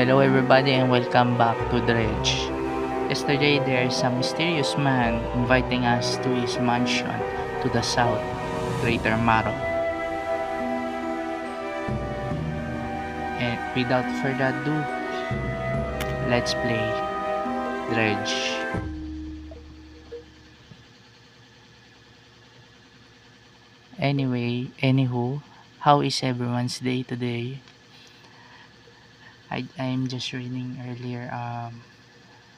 Hello everybody and welcome back to Dredge. Yesterday there's a mysterious man inviting us to his mansion to the south, Greater Maro. And without further ado, let's play Dredge. Anywho, how is everyone's day today? I'm just reading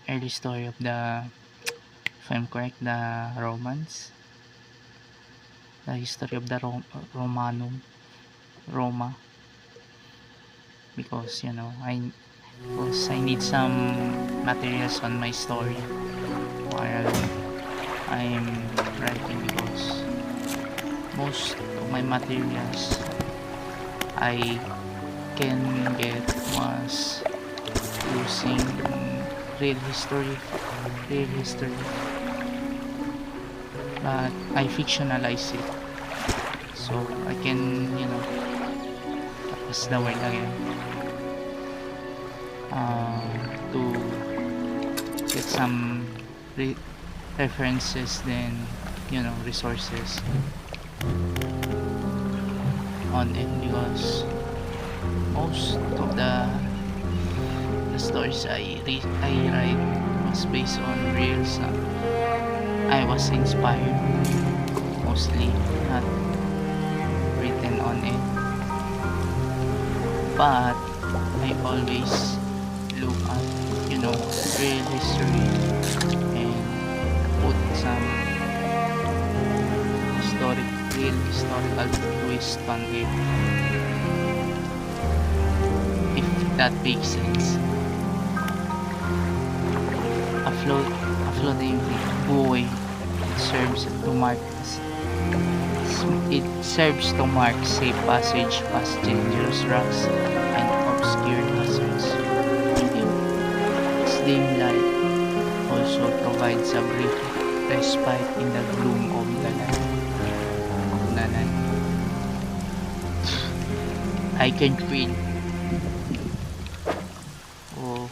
early story of the, if I'm correct, the romance, the history of the Roma, because I need some materials on my story while I'm writing, because most of my materials I can get was using real history real history but I fictionalize it so I can tapos the word again, to get some references, then resources on it, because most of the stories I write was based on real stuff. I was inspired, mostly not written on it, but I always look at real history and put some real historical twist on it, if that makes sense. A floating buoy, it serves to mark safe passage past dangerous rocks and obscure hazards. Its dim light also provides a brief respite in the gloom of the night. I can feel, oh,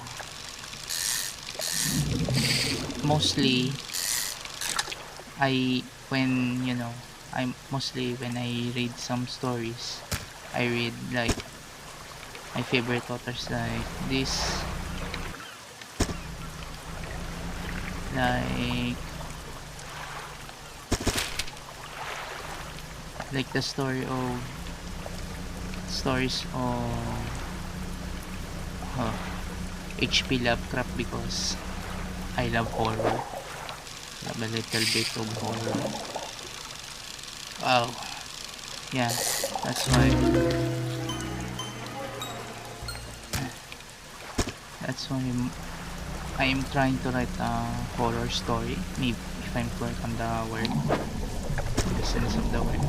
mostly I when you know I'm mostly when I read some stories, I read like my favorite authors, like this, like the stories of H.P. Lovecraft, because I love horror. Love a little bit of horror. Wow. Yeah, that's why I'm trying to write a horror story. Maybe if I'm correct on the word, the sense of the word.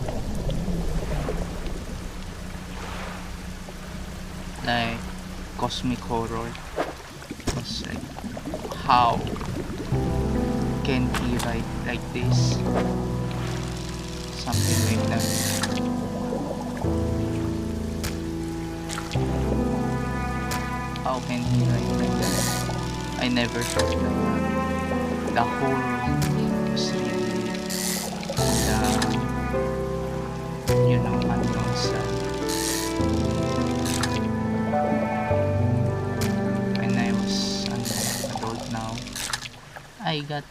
Like cosmic horror. Because like, how can he write like this? Something like that. How can he write like that? I never thought that the horror was really the unknown side. When I was an adult now, I got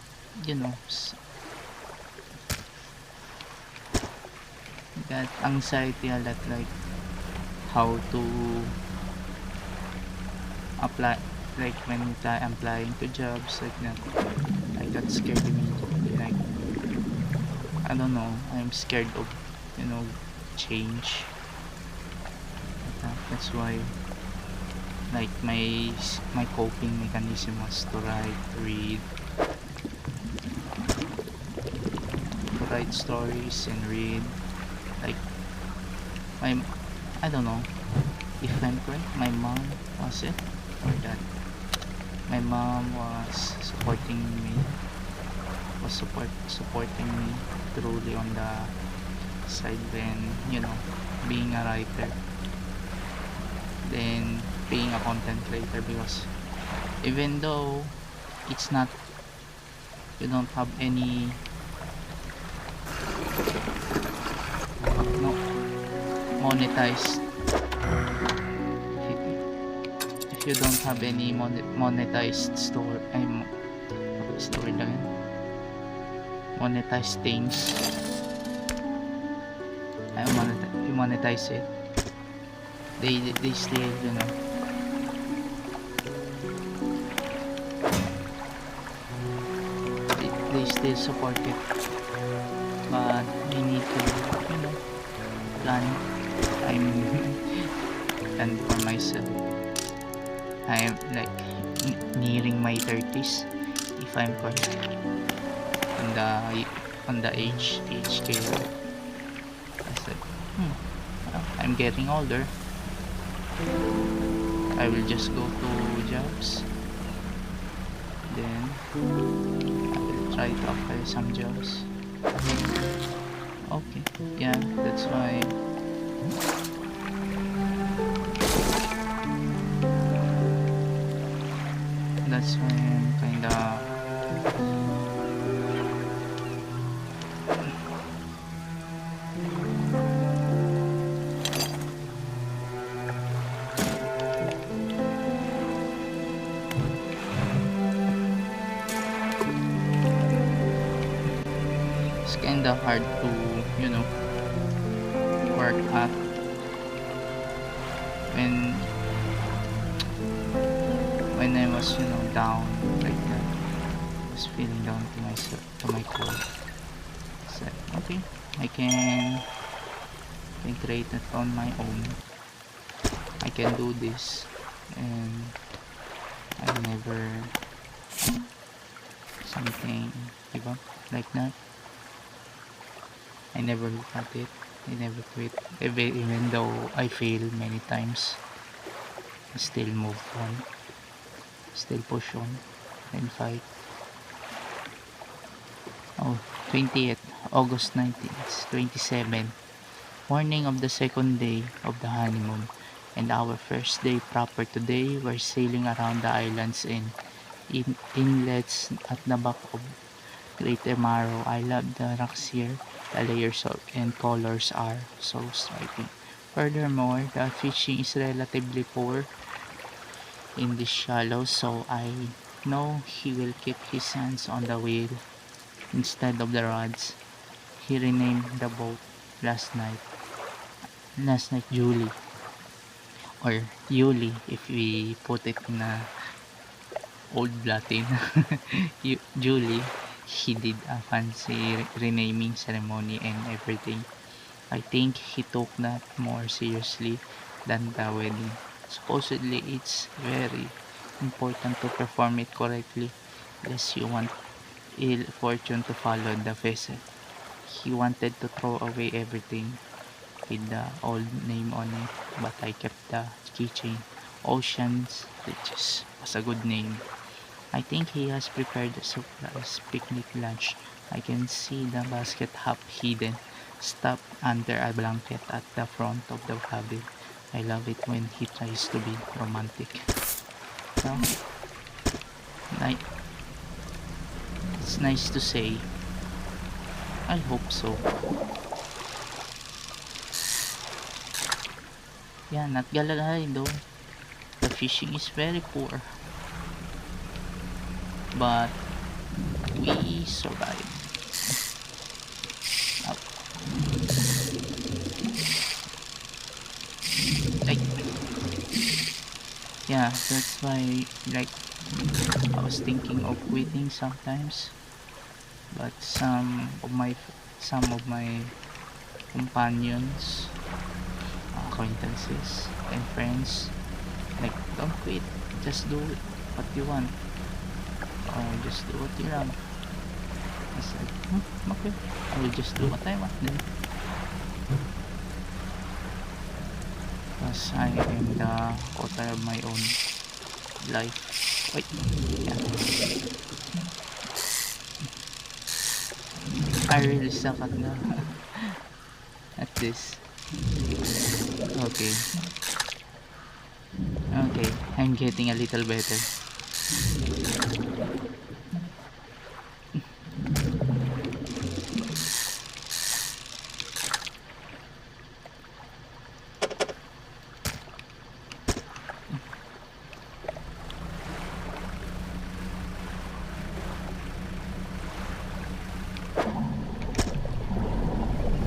got anxiety a lot, like how to apply, like when applying to jobs like that. I got scared immediately, like I don't know, I'm scared of change like that. That's why, like, my coping mechanism was to write stories and read, like my I don't know if I'm correct, my mom was it, or that my mom was supporting me truly on the side when being a writer. Then being a content creator, because even though it's not, you don't have any, no, monetized, if you don't have any monetized store, store lang yun, monetized things, you monetize it, they still, you know, they still support it, but we need to, you know, plan. I'm plan for myself. I'm like nearing my 30s, if I'm correct, on the age scale. I said, well, I'm getting older. I will just go to jobs, then I will try to apply some jobs. Okay, yeah, that's why I'm kinda it's kinda hard to, you know, work at when I was, you know, down like that. I was feeling down to myself, to my core. So okay, I can create it on my own. I can do this, and I never something, diba? Like that. I never look at it. I never quit. Even though I fail many times, I still move on. Still push on and fight. Oh, 20th, August 19th, 27. Morning of the second day of the honeymoon, and our first day proper. Today, we're sailing around the islands and inlets at the back of Greater Marrow. I love the rocks here. The layers and colors are so striking. Furthermore, the fishing is relatively poor in this shallow, so I know he will keep his hands on the wheel instead of the rods. He renamed the boat last night. Julie, or Yuli if we put it in a old Latin. Julie, he did a fancy renaming ceremony and everything. I think he took that more seriously than the wedding. Supposedly, it's very important to perform it correctly, lest you want ill fortune to follow the vessel. He wanted to throw away everything with the old name on it, but I kept the keychain. Ocean's Riches was a good name. I think he has prepared a surprise picnic lunch. I can see the basket half hidden, stuffed under a blanket at the front of the cabin. I love it when he tries to be romantic. So, it's nice to say. I hope so. Yeah, not galalahin though. The fishing is very poor, but we survive. Like, yeah, that's why, like, I was thinking of quitting sometimes, but some of my companions, acquaintances, and friends, like, don't quit, just do what you want, or just do what you love. I said, okay, I will just do what I want then, because I am the author of my own life. Wait, yeah, I really suck at at this. Okay, Okay, I'm getting a little better.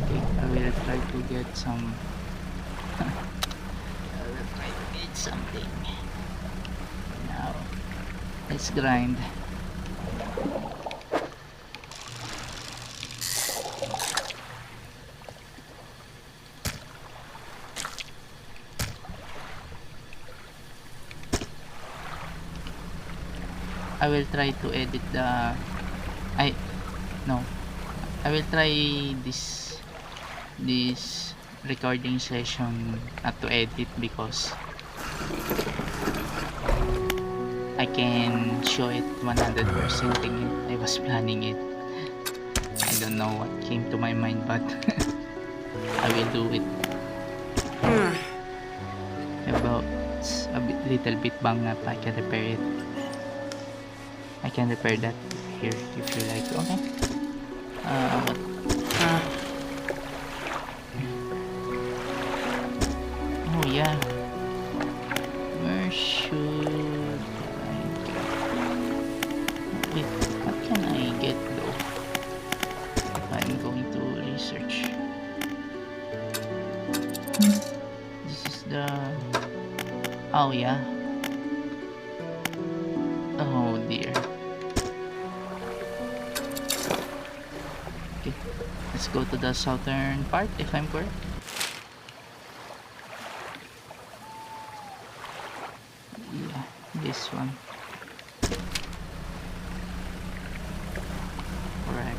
Okay, I will try to get some. I will try to get something. Now, let's grind. I will try to edit the. I no. I will try this recording session not to edit because I can show it 100% it. I was planning it. I don't know what came to my mind, but I will do it. About a little bit bang up, I can repair it. I can repair that here if you like. Okay. What? Oh yeah. Where should I go? Wait, what can I get though? If I'm going to research. This is the. Oh yeah. Oh dear. Okay, let's go to the southern part if I'm correct. Yeah, this one. Correct.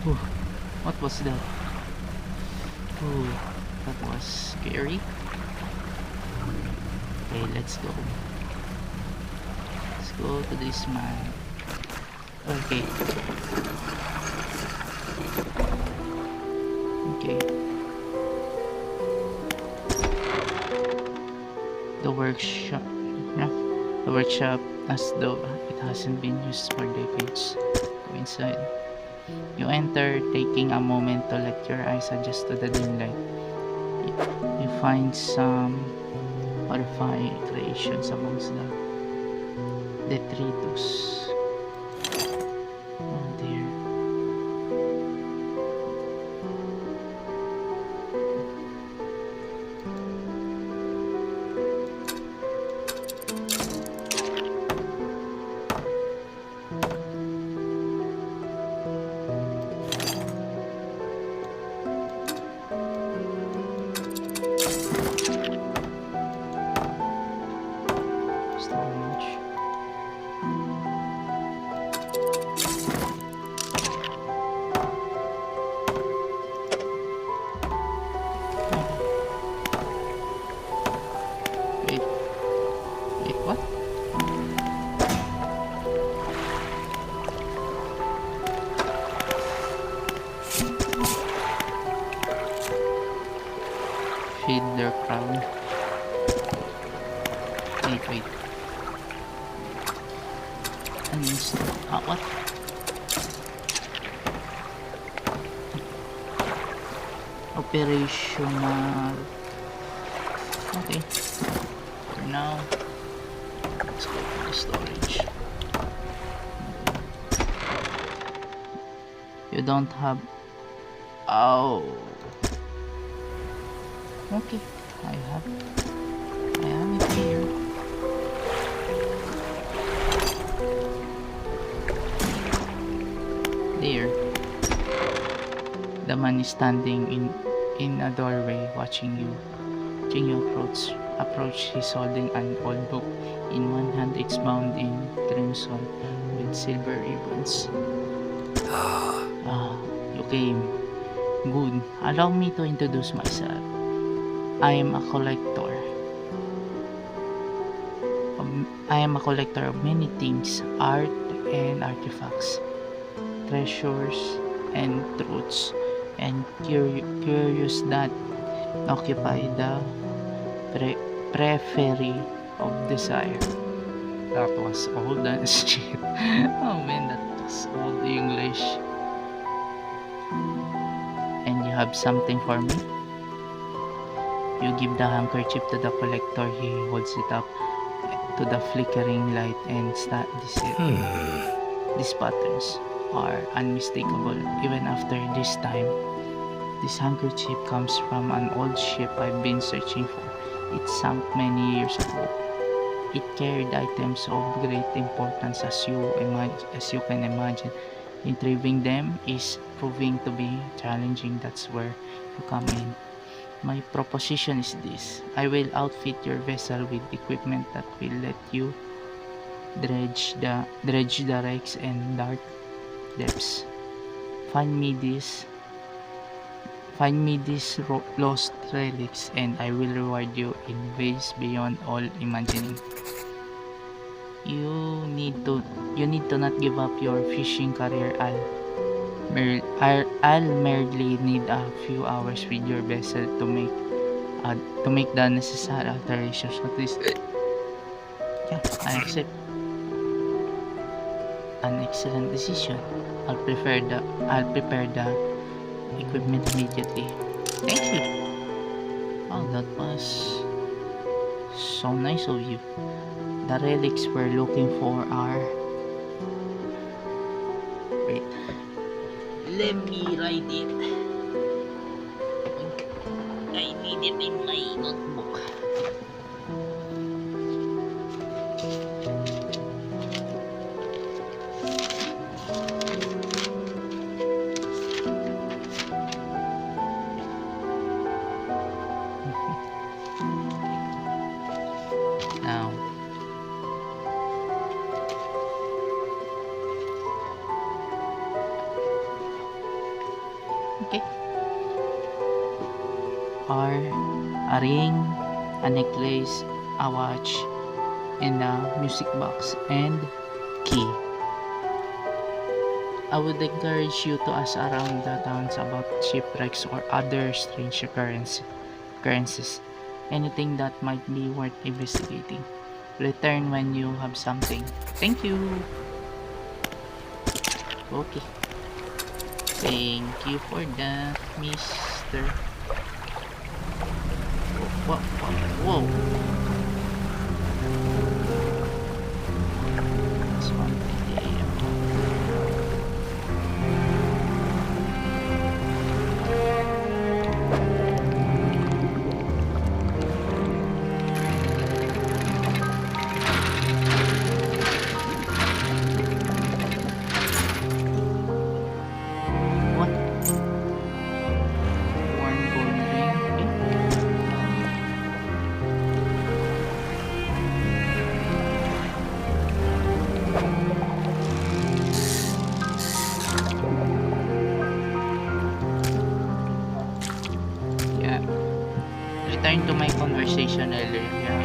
Ooh, what was that? Ooh, that was scary. Okay, let's go. Let's go to this man. Okay. Okay. The workshop. Yeah. The workshop as though it hasn't been used for decades. Go inside. You enter, taking a moment to let your eyes adjust to the dim light. You find some horrifying creations amongst the detritus. Oh dear. Storage. Wait, wait, what? Feed their crowd. Wait. Uninstall. What? Operational. Okay. For now, let's go to the storage. You don't have. Oh. Okay. I have it here. There. The man is standing in a doorway watching you. Watching you approach. He's holding an old book. In one hand it's bound in crimson with silver ribbons. You came. Good. Allow me to introduce myself. I am a collector. I am a collector of many things, art, and artifacts, treasures and truths, and curious that occupy the periphery of desire. That was old as shit. Oh man, that was old English. And you have something for me? You give the handkerchief to the collector. He holds it up to the flickering light and these patterns are unmistakable even after this time. This handkerchief comes from an old ship I've been searching for. It sank many years ago. It carried items of great importance as you can imagine. Retrieving them is proving to be challenging. That's where you come in. My proposition is this. I will outfit your vessel with equipment that will let you dredge the wrecks and dark depths. Find me these lost relics, and I will reward you in ways beyond all imagining. You need to not give up your fishing career. I'll merely need a few hours with your vessel to make the necessary alterations at least. Yeah, I accept. An excellent decision. I'll prepare the equipment immediately. Thank you. Oh, that was so nice of you. The relics we're looking for are... Wait. Let me write it. I need it in my notebook. Now, okay, are a ring, a necklace, a watch, and a music box and key. I would encourage you to ask around the towns about shipwrecks or other strange occurrences. Anything that might be worth investigating. Return when you have something. Thank you. Okay. Thank you for that, Mister. Whoa. Whoa. That's one thing. What? Worn gold ring? Yeah. Return to my conversation earlier. Yeah.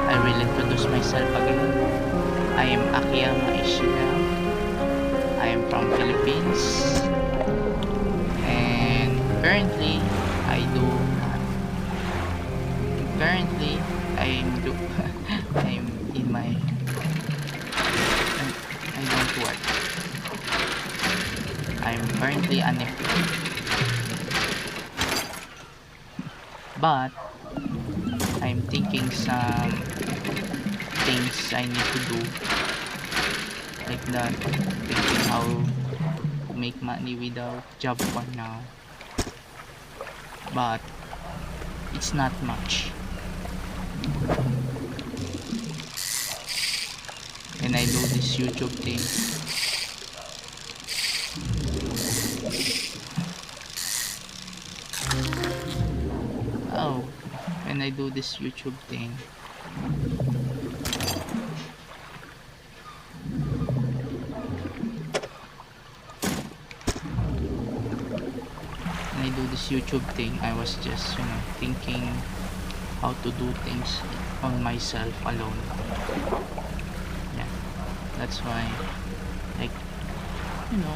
I will introduce myself again. I am Akiyama Ishida. I am from Philippines. And currently, I am in my, I don't work. I'm currently unemployed. But I'm thinking some things I need to do, like that. Thinking how to make money without job for now. But it's not much. And I do this YouTube thing. Oh, when I do this YouTube thing, I was just, thinking how to do things on myself alone. Yeah, that's why, like, you know,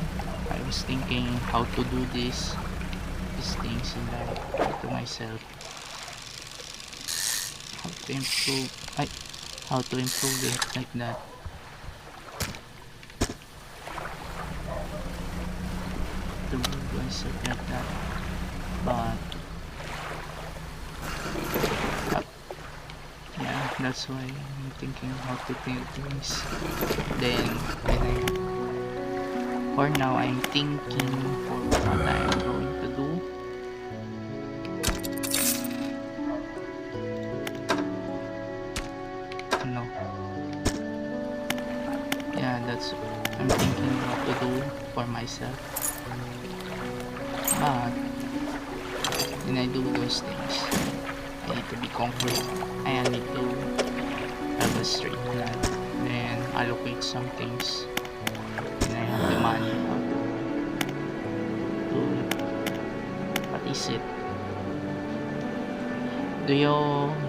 I was thinking how to do these things in life to myself, how to improve, how to improve it like that. To do myself like that. But yeah, that's why I'm thinking how to think things. Then for now I'm thinking for what I'm going to do. No. Yeah, that's I'm thinking what to do for myself. But when I do those things, I need to be concrete. I need to have a straight plan. Then allocate some things. And I have the money how to what is it? Do you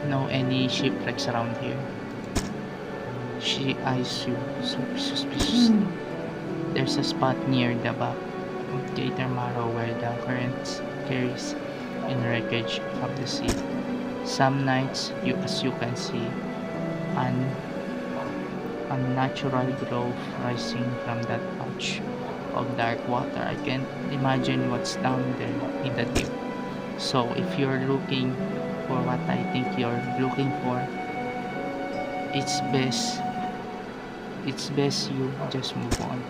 know any shipwrecks around here? I assume suspicious. There's a spot near the back of Greater Marrow where the current carries in wreckage of the sea. Some nights, as you can see, an unnatural glow rising from that patch of dark water. I can't imagine what's down there in the deep. So if you're looking for what I think you're looking for, it's best you just move on.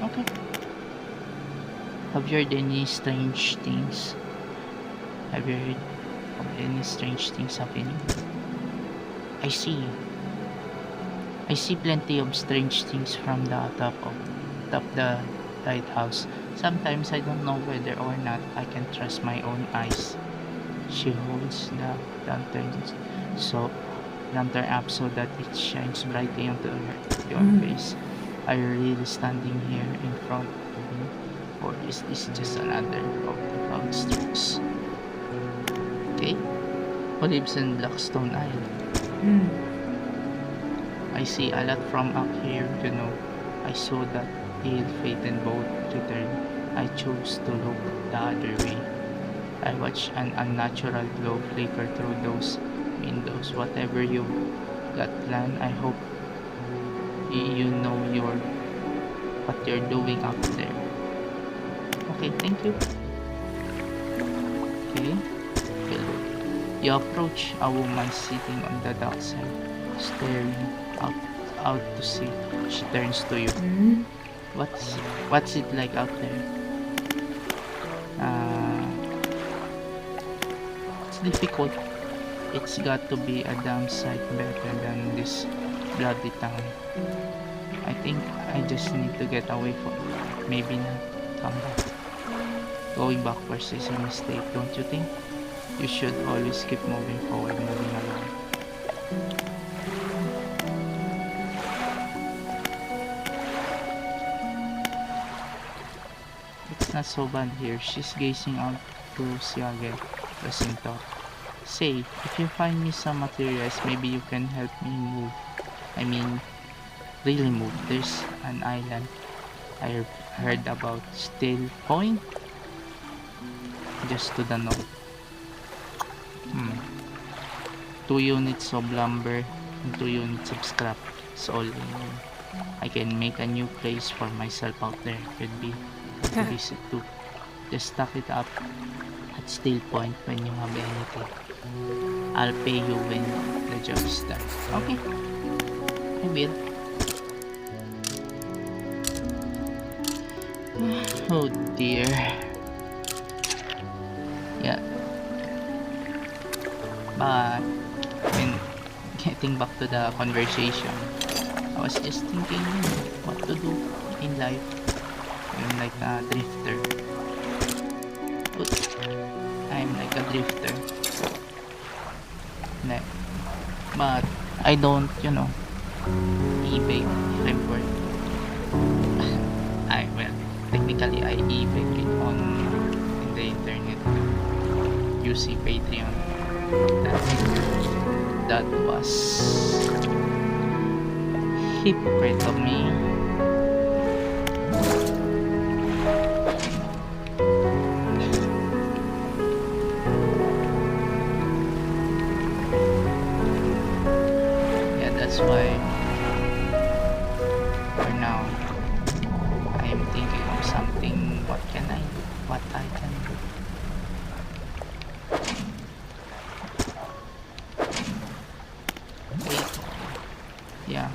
Okay. Have you heard any strange things? Have you heard of any strange things happening? I see. I see plenty of strange things from the top the lighthouse. Sometimes I don't know whether or not I can trust my own eyes. She holds the lantern so lantern up so that it shines brightly onto your face. Are you really standing here in front of me? Or is this just another of the cloud streaks? Okay? Who lives in Blackstone Island? I see a lot from up here, you know. I saw that ill-fated boat return. I chose to look the other way. I watched an unnatural glow flicker through those windows. Whatever you got planned, I hope you know what you're doing up there. Okay, thank you. Okay. Hello. You approach a woman sitting on the dockside, staring out to sea. She turns to you. What's it like out there? It's difficult. It's got to be a damn sight better than this bloody town. I think I just need to get away from it. Maybe not come back. Going backwards is a mistake, don't you think? You should always keep moving forward, moving along. It's not so bad here. She's gazing out to sea again, pressing thought. Say, if you find me some materials, maybe you can help me move. I mean, really move. There's an island I heard about, Still Point, just to the north. 2 units of lumber and 2 units of scrap. It's all in all. I can make a new place for myself out there. Could be to visit too. Just stock it up at Still Point when you have anything. I'll pay you when the job is done. Okay, I will. Oh dear. Yeah. But when getting back to the conversation, I was just thinking what to do in life. I'm like a drifter. I'm like a drifter. But I don't, eBay if I'm bored. Technically I eBay it in the internet using Patreon. That was hypocrite of me. Yeah, that's why for now I am thinking of something. What can I do? What I can do? Wait, yeah,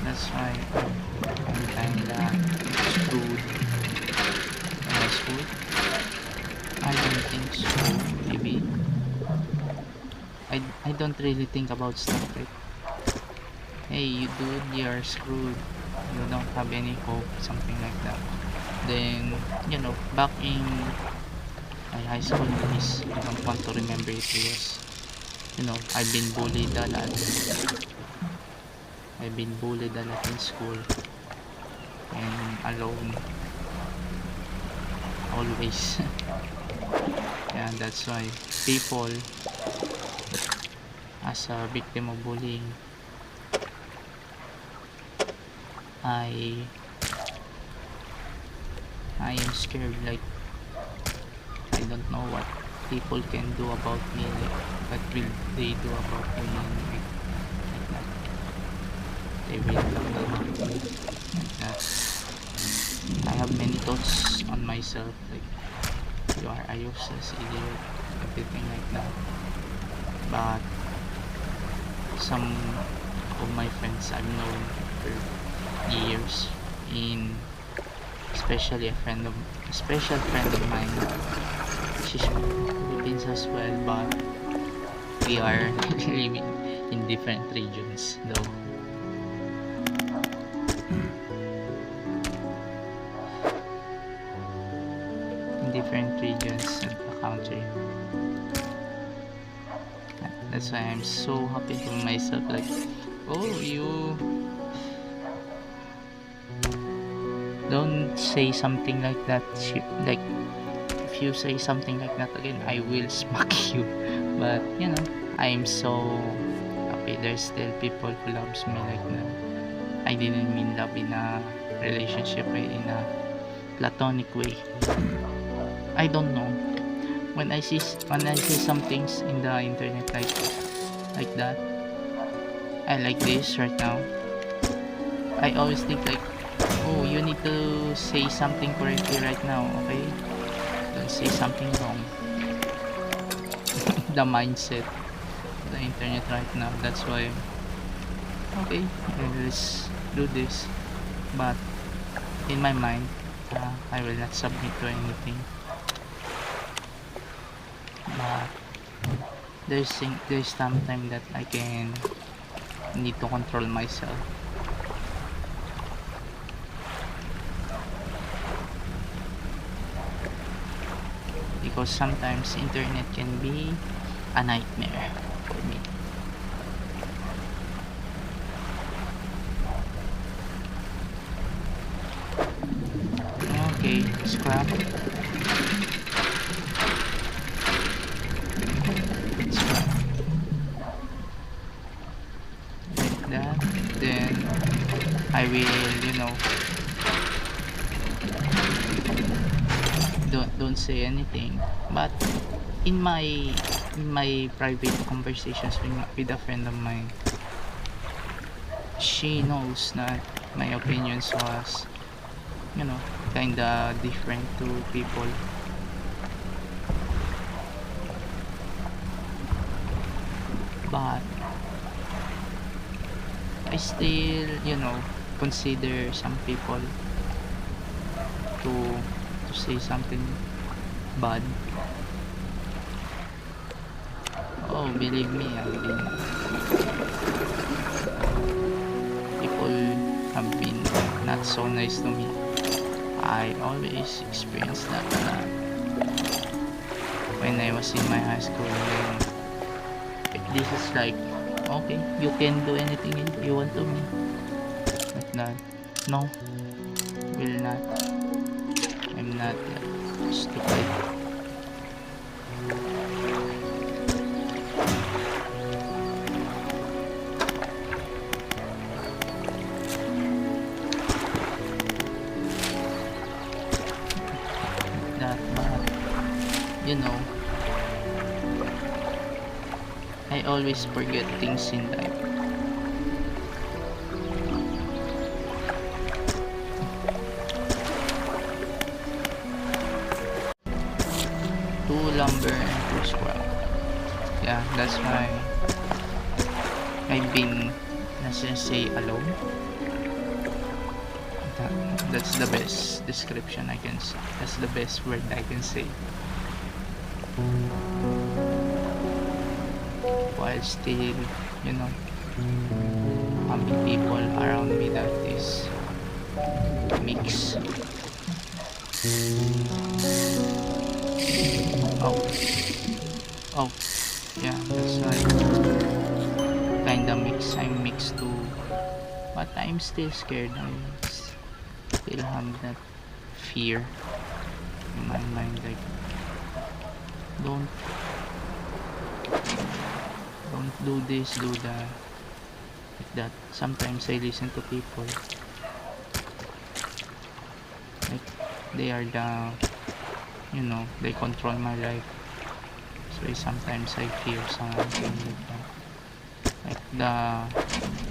that's why I'm kinda screwed in my school. I don't think so. Maybe I don't really think about stuff like, hey, you dude, you're screwed. You don't have any hope, something like that. Then, back in my high school days, I don't want to remember it because, I've been bullied a lot. I've been bullied a lot in school and alone, always. Yeah, that's why people, as a victim of bullying, I am scared. Like, I don't know what people can do about me. Like, what will they do about me? Like that. They will talk about me like that. I have many thoughts on myself. Like, you are a useless idiot, everything like that. But some of my friends I've known for years, in especially a special friend of mine. She's from the Philippines as well, but we are living in different regions though. In different regions of the country. That's why I'm so happy to myself. Like, oh, you don't say something like that. Like, if you say something like that again, I will smack you. But I'm so happy there's still people who loves me like that. I didn't mean love in a relationship way, in a platonic way. I don't know. When I see some things in the internet like that, I like this right now. I always think like, oh, you need to say something correctly right now, okay? Don't say something wrong. The mindset of the internet right now. That's why, okay, let's do this. But in my mind, I will not submit to anything. But there's sometimes that I can need to control myself. Because sometimes internet can be a nightmare for me. Okay, scrap. Scrap. Like that. Then I will, don't say anything. But in my private conversations with a friend of mine, she knows that my opinions was, kinda different to people. But I still, consider some people to say something bad. Oh, believe me, people have been not so nice to me. I always experienced that a lot when I was in my high school. This is like, okay, you can do anything you want to me. Like that. No, will not. I'm not like stupid. I always forget things in life. Two lumber and two scrap. Yeah, that's why I've been, let's just say, alone. That's the best description I can say. That's the best word I can say. While still, you know, having people around me that is mix. Oh, oh, yeah, that's right. Kinda mix. I'm mixed too, but I'm still scared. I still have that fear in my mind, like don't do this, do that, like that. Sometimes I listen to people like they are the, you know, they control my life. So sometimes I fear something like that, like the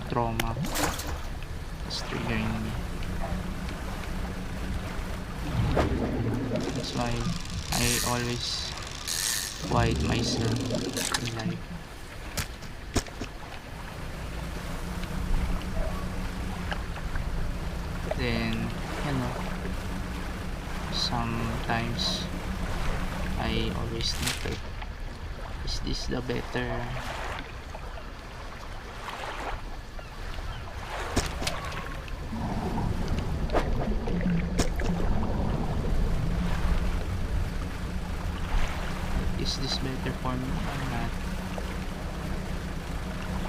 trauma is triggering me. That's why I always quiet myself in life. Then, you know, sometimes I always think like, is this the better? Is this better for me or not?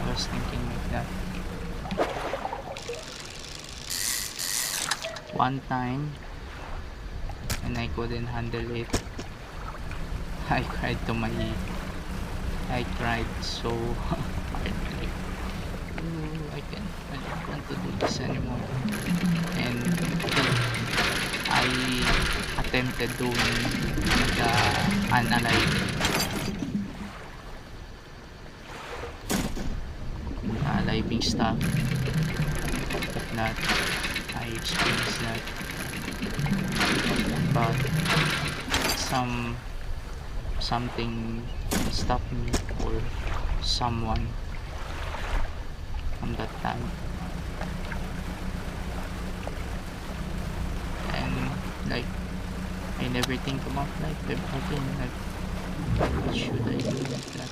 I was thinking like that. One time, when I couldn't handle it, I cried so hard, like, oh, I don't want to do this anymore. And I attempted doing the unaliving stuff, but not, I experienced that, but something stopped me, or someone from that time. And like, I never think about life again, like what should I do like that.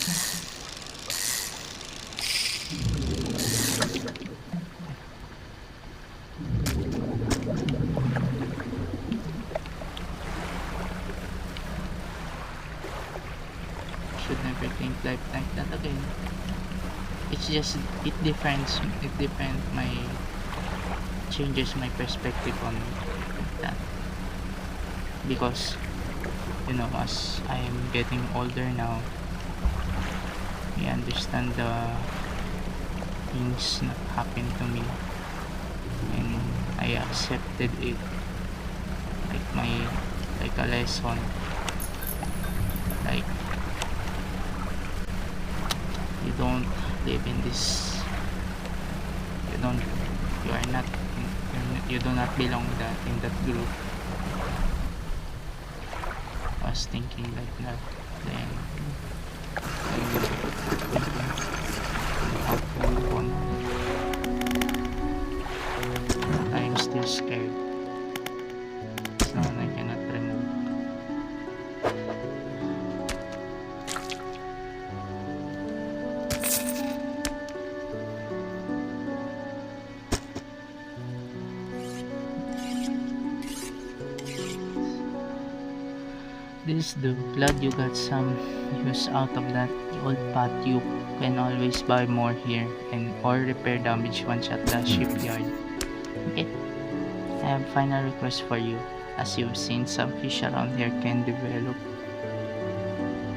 Should never think life like that again. It's just, it depends my, changes my perspective on that, because you know, as I am getting older now, I understand the things that happen to me, and I accepted it like like a lesson, like you don't live in this, you don't, you are not, you do not belong in that group. I was thinking like that. Then how to move on. I'm still scared, so I cannot remove. This do. Glad you got some use out of that old path. You can always buy more here and or repair damage once at the shipyard. Okay. I have final request for you. As you've seen, some fish around here can develop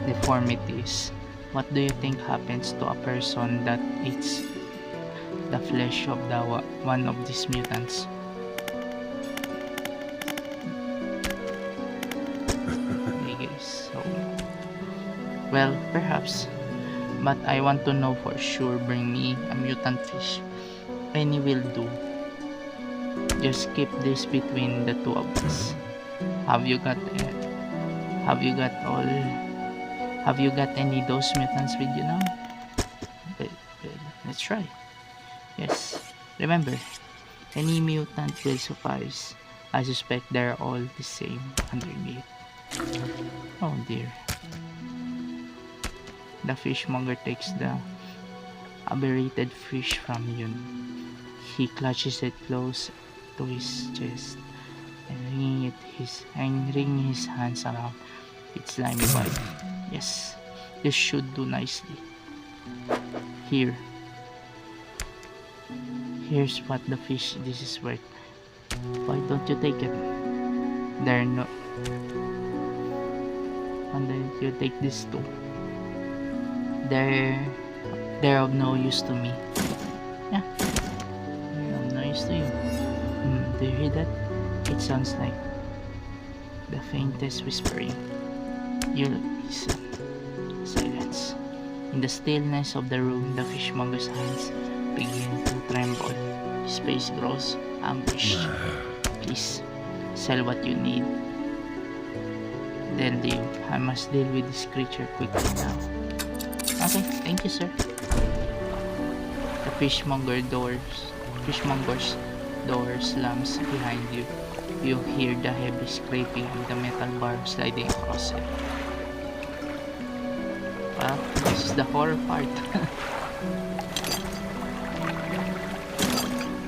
deformities. What do you think happens to a person that eats the flesh of one of these mutants? I guess so. Well, perhaps But I want to know for sure. Bring me a mutant fish. Any will do. Just keep this between the two of us. Have you got have you got all have you got any those mutants with you now? Well, let's try. Yes. Remember, any mutant will suffice. I suspect they're all the same underneath. Oh dear. The fishmonger takes the aberrated fish from Yun. He clutches it close to his chest and wringing his hands around its slimy body. Yes, this should do nicely. Here's what the fish this is worth. Why don't you take it? There no. And then you take this too. They're of no use to me. Yeah, they're of no use to you. Do you hear that? It sounds like the faintest whispering. You listen. Silence. In the stillness of the room, the fishmonger's hands begin to tremble. His face grows anguished. Please, sell what you need. Then leave. I must deal with this creature quickly now. Okay, thank you, sir. The fishmonger's door slams behind you. You hear the heavy scraping of the metal bar sliding across it. Well, this is the horror part.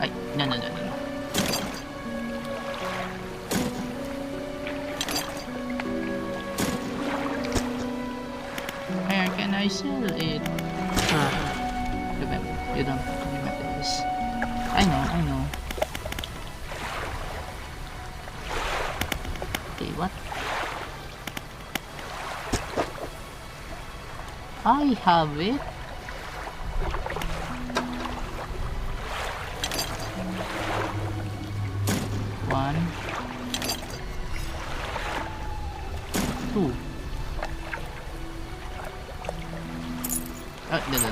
Ay, no. Where can I sell it? Remember, you don't remember this. I know. Okay, what? I have it. One, two. No.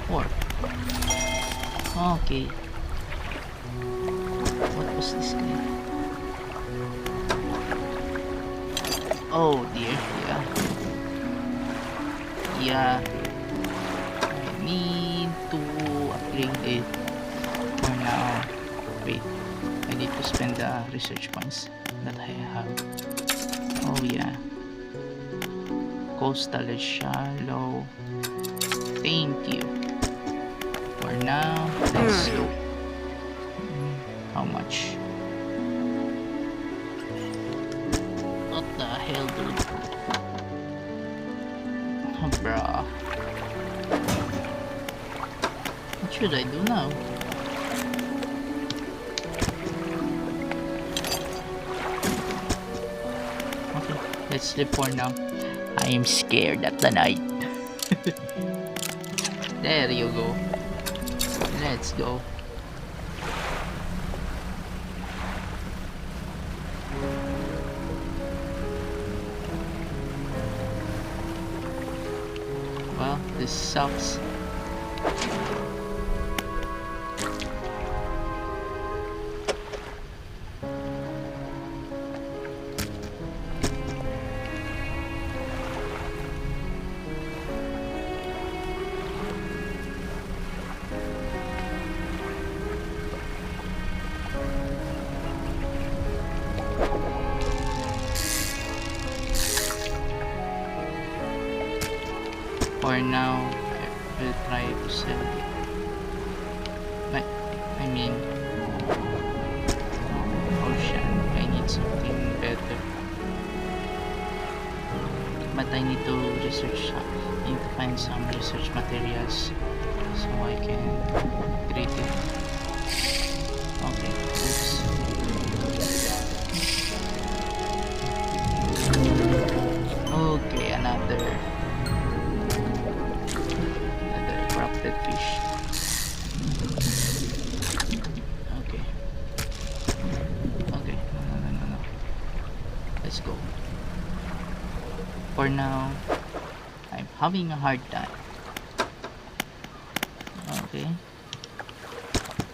Four. Okay. What was this guy? Oh dear, yeah. I need to upgrade it for now. Wait, I need to spend the research points that I have. Oh yeah. Coastal is shallow. Thank you. For now, let's go. How much? What the hell, dude? Bruh. What should I do now? Okay, let's sleep for now. I am scared at the night. There you go. Let's go. Well, this sucks. For now, I will try to sell it. But, I mean, ocean, I need something better. But I need to research, I need to find some research materials so I can create it. Okay, oops. Okay, another corrupted fish. Okay. No. Let's go. For now, I'm having a hard time. Okay.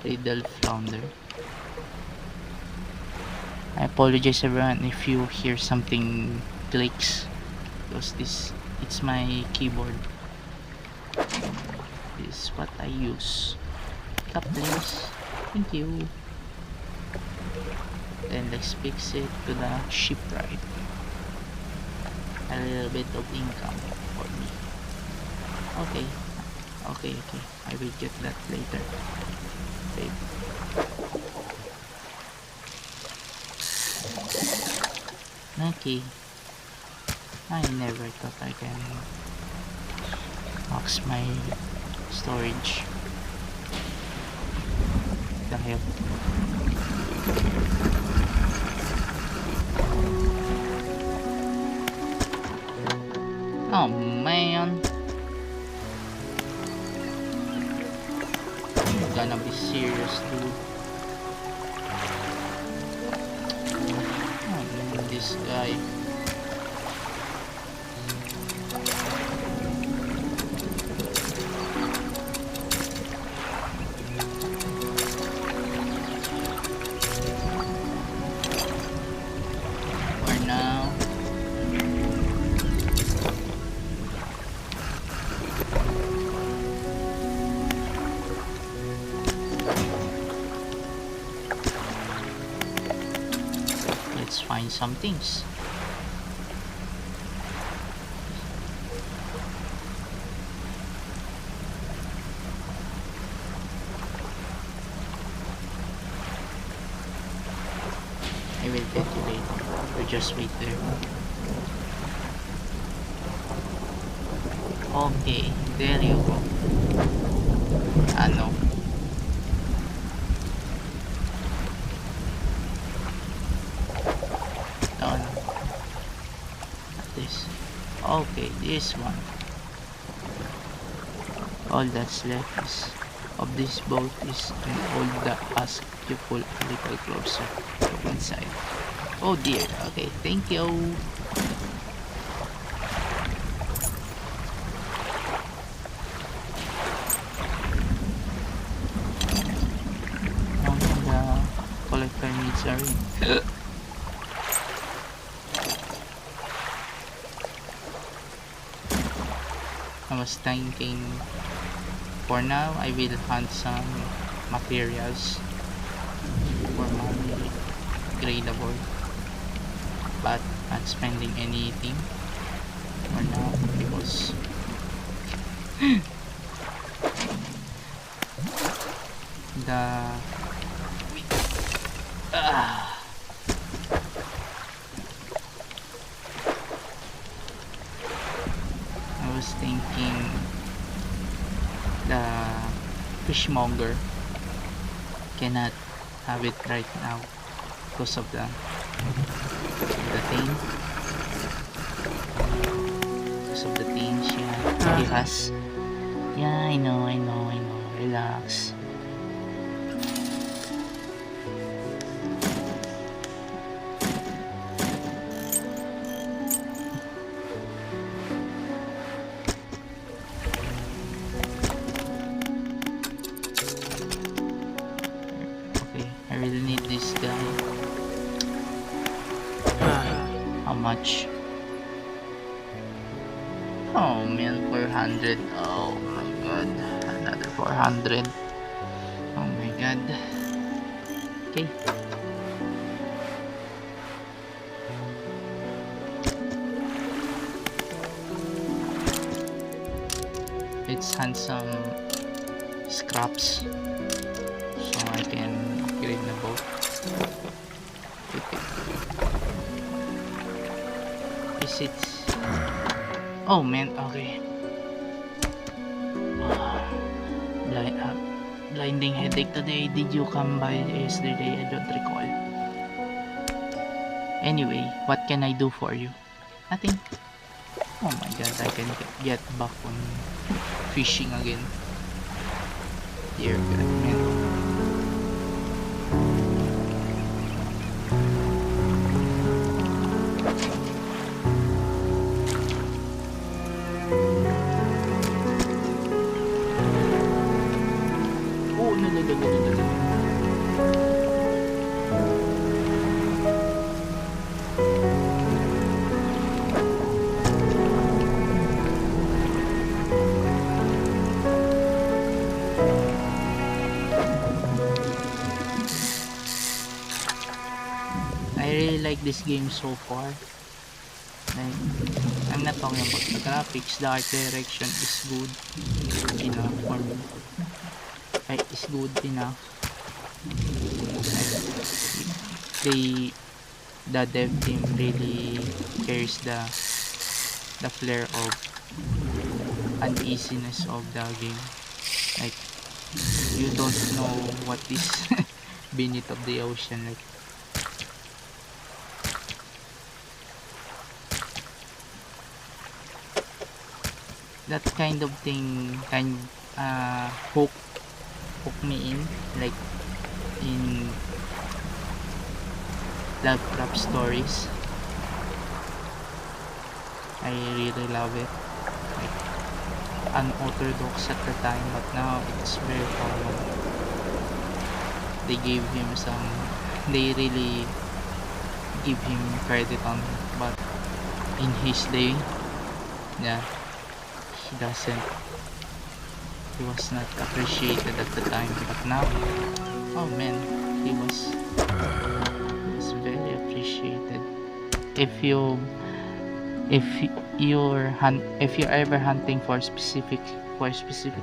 Riddle flounder. I apologize everyone if you hear something clicks, because it's my keyboard. This is what I use. Cup please. Thank you. Then let's fix it to the shipwright. A little bit of income for me. Okay. Okay. I will get that later. Wait. Okay. I never thought I can max my storage. The hell? Oh man. You're gonna be serious, dude. Oh, this guy. For now. Let's find some things. I will get you later. Or just wait there. Okay, there you go. No. No. Not this. Okay, this one. All that's left is of this boat is an old that ask you pull a little closer. Look inside. Oh dear. Okay, thank you. Now the collector needs a ring. I was thinking for now I will hunt some materials for my gradable, but not spending anything for now because the I was thinking the fishmonger cannot have it right now because of the thing, because of the things he has. Yeah, I know, relax. I really need this guy. How much? Oh man, 400. Oh my god, another 400. Oh my god. Okay. Let's hunt some scraps so I can upgrade the boat. Is it? Oh man, okay. Blinding headache today. Did you come by yesterday? I don't recall. Anyway, what can I do for you? Nothing. Oh my god, I can get back on fishing again. Dear god, man. this game so far. Like, I'm not talking about the graphics, the art direction is good enough for me. Like, it's good enough. Like, the dev team really carries the flair of uneasiness of the game. Like, you don't know what is beneath of the ocean. Like, that kind of thing hook me in, like in Lovecraft stories. I really love it. Like, unorthodox at the time, but now it's very common. They gave him some, they really give him credit on it, but in his day, yeah, he doesn't, he was not appreciated at the time, but now, oh man, he was very appreciated. If you if if you're ever hunting for a specific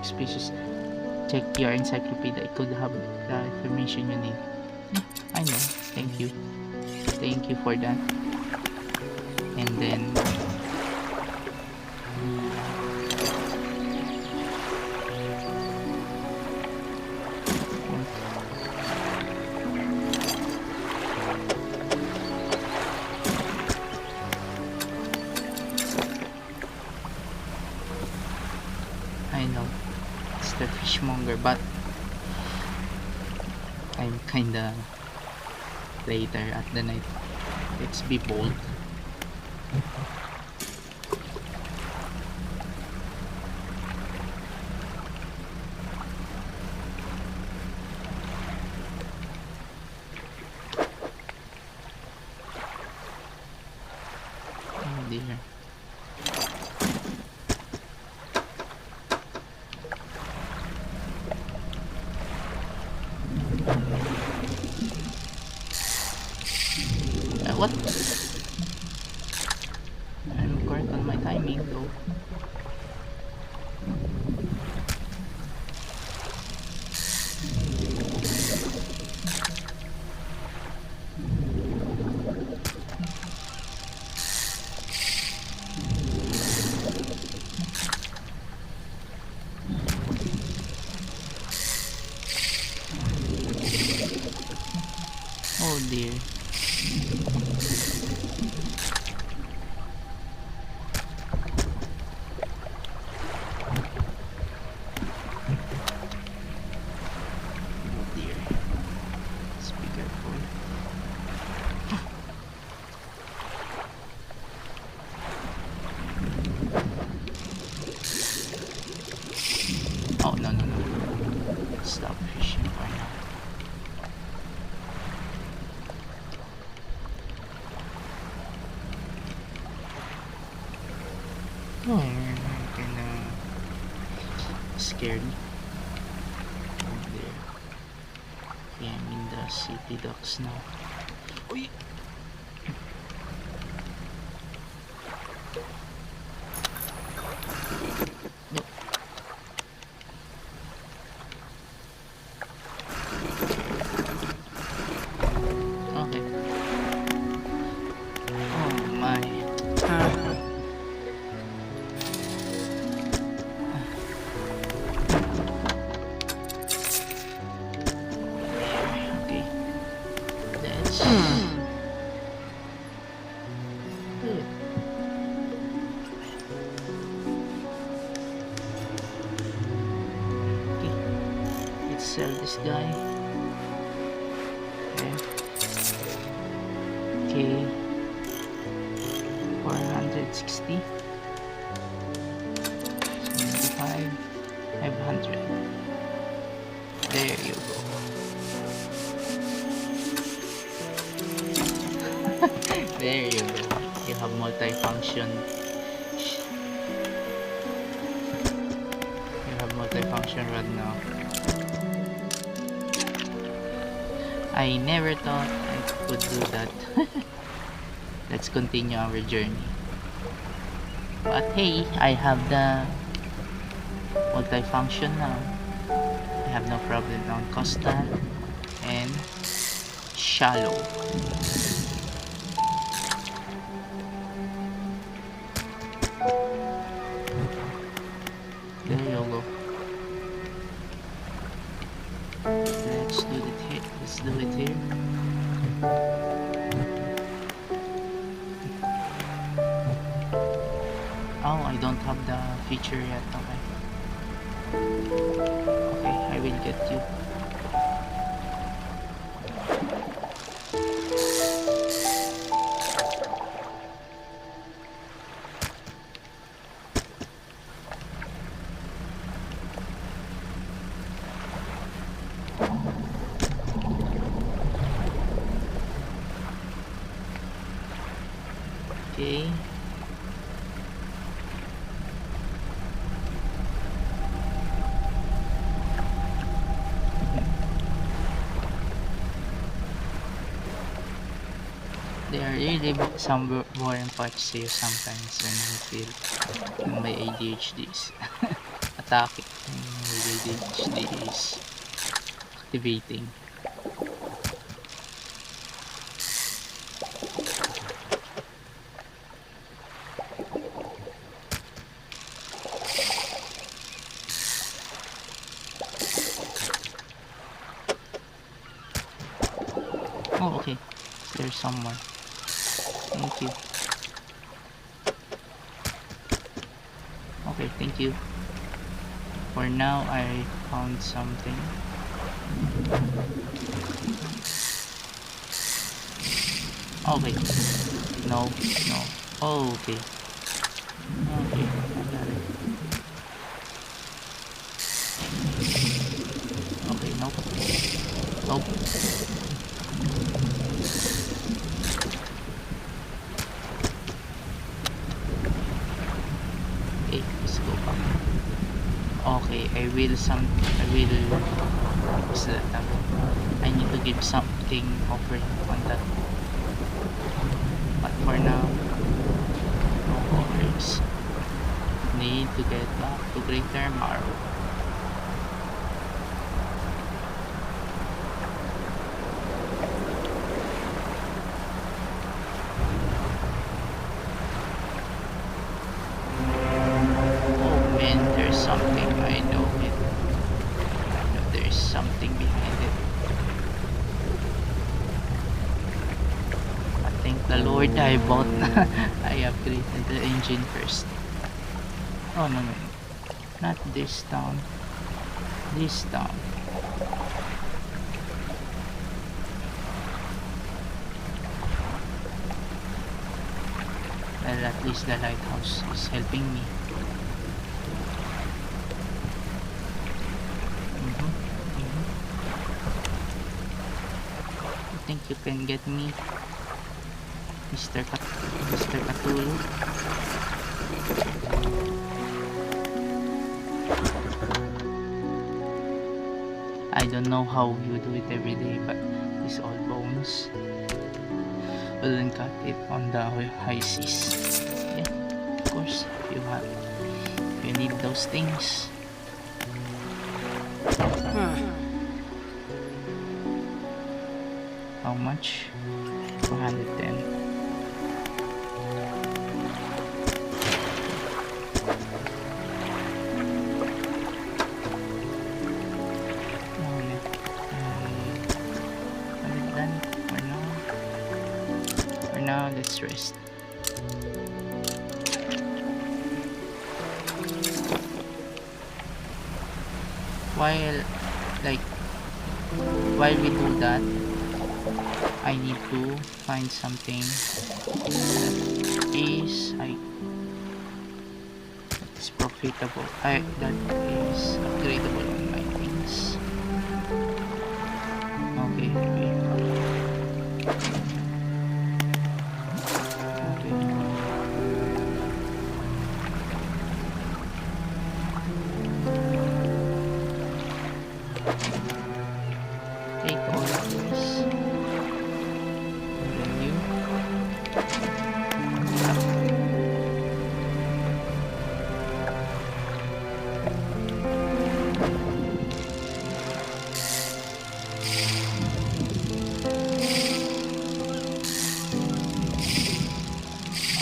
species, check your encyclopedia. It could have the information you need. I know. Thank you for that. And then I know it's the fishmonger, but I'm kinda later at the night. Let's be bold. Oh dear. What? I'm correct on my timing though. Oh dear. Oh, no. Stop fishing for now. Oh, I'm kinda scared. Oh there. Okay, I'm in the city docks now. Uy! Nope. Okay. Oh my. Okay. That's good. Okay. Let's sell this guy. Okay. 460. 75. 500. There you go. There you go. You have multifunction. You have multifunction rod now. I never thought I could do that. let's continue our journey. But hey, I have the multifunction now. I have no problem on coastal and shallow. There you go. Let's do it here. Let's do it here. Oh, I don't have the feature yet. Okay, I will get you. Okay. There are really some boring parts here sometimes when I feel my ADHD is attacking. My ADHD is activating. Oh, okay. There's someone. Thank you. Okay, thank you. For now, I found something. Okay. No, no. Oh, okay. Okay, I got it. Okay, nope. Nope. Okay, let's go back. Okay, I will what's that? I need to give something over on that. But for now, no worries. Need to get back to Greater Marrow. Oh man, there's something. I know it. I know there's something behind it. I thank the Lord I bought. I upgraded the engine first. Oh no, no, not this town. This town. Well, at least the lighthouse is helping me. I think you can get me, Mr. Cthulhu. I don't know how you do it every day, but these old bones wouldn't cut it on the high seas. Yeah, of course, you need those things. How much? 210. Let's rest. While we do that, I need to find something that is profitable. That is upgradable on my things. Okay. Take all of this. And then you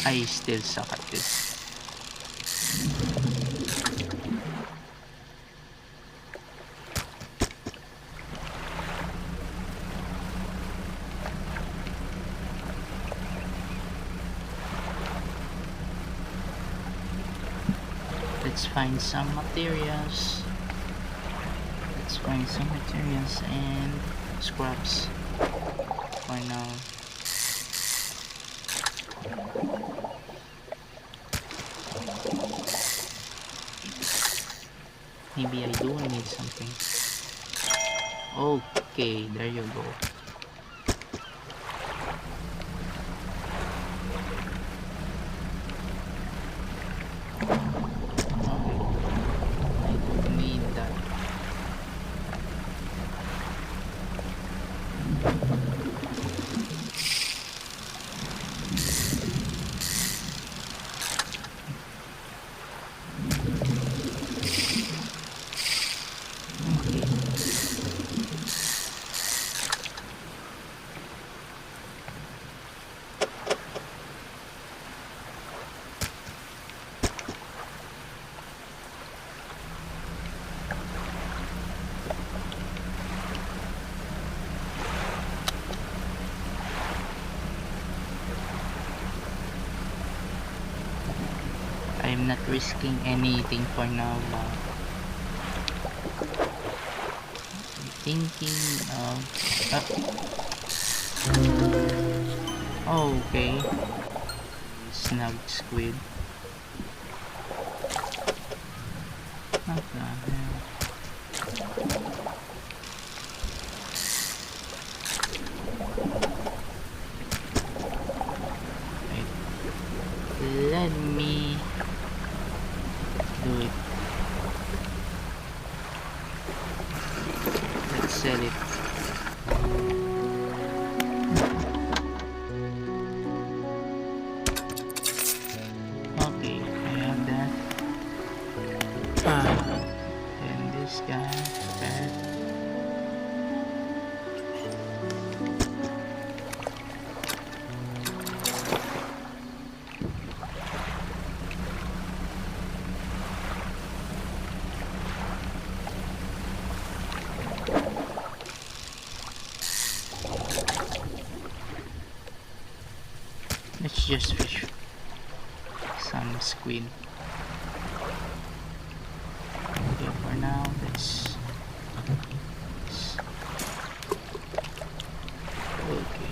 I still suck at this. Let's find some materials. Let's find some materials and scraps for now. Maybe I do need something. Okay, there you go. Okay, I don't need that. I'm not risking anything for now. I'm thinking of oh, okay. Snug squid. What the hell? Wait. Let me do it. Let's sell it. Okay, I have that. And this guy, bad. Let's just fish some squid. Okay, for now, let's okay.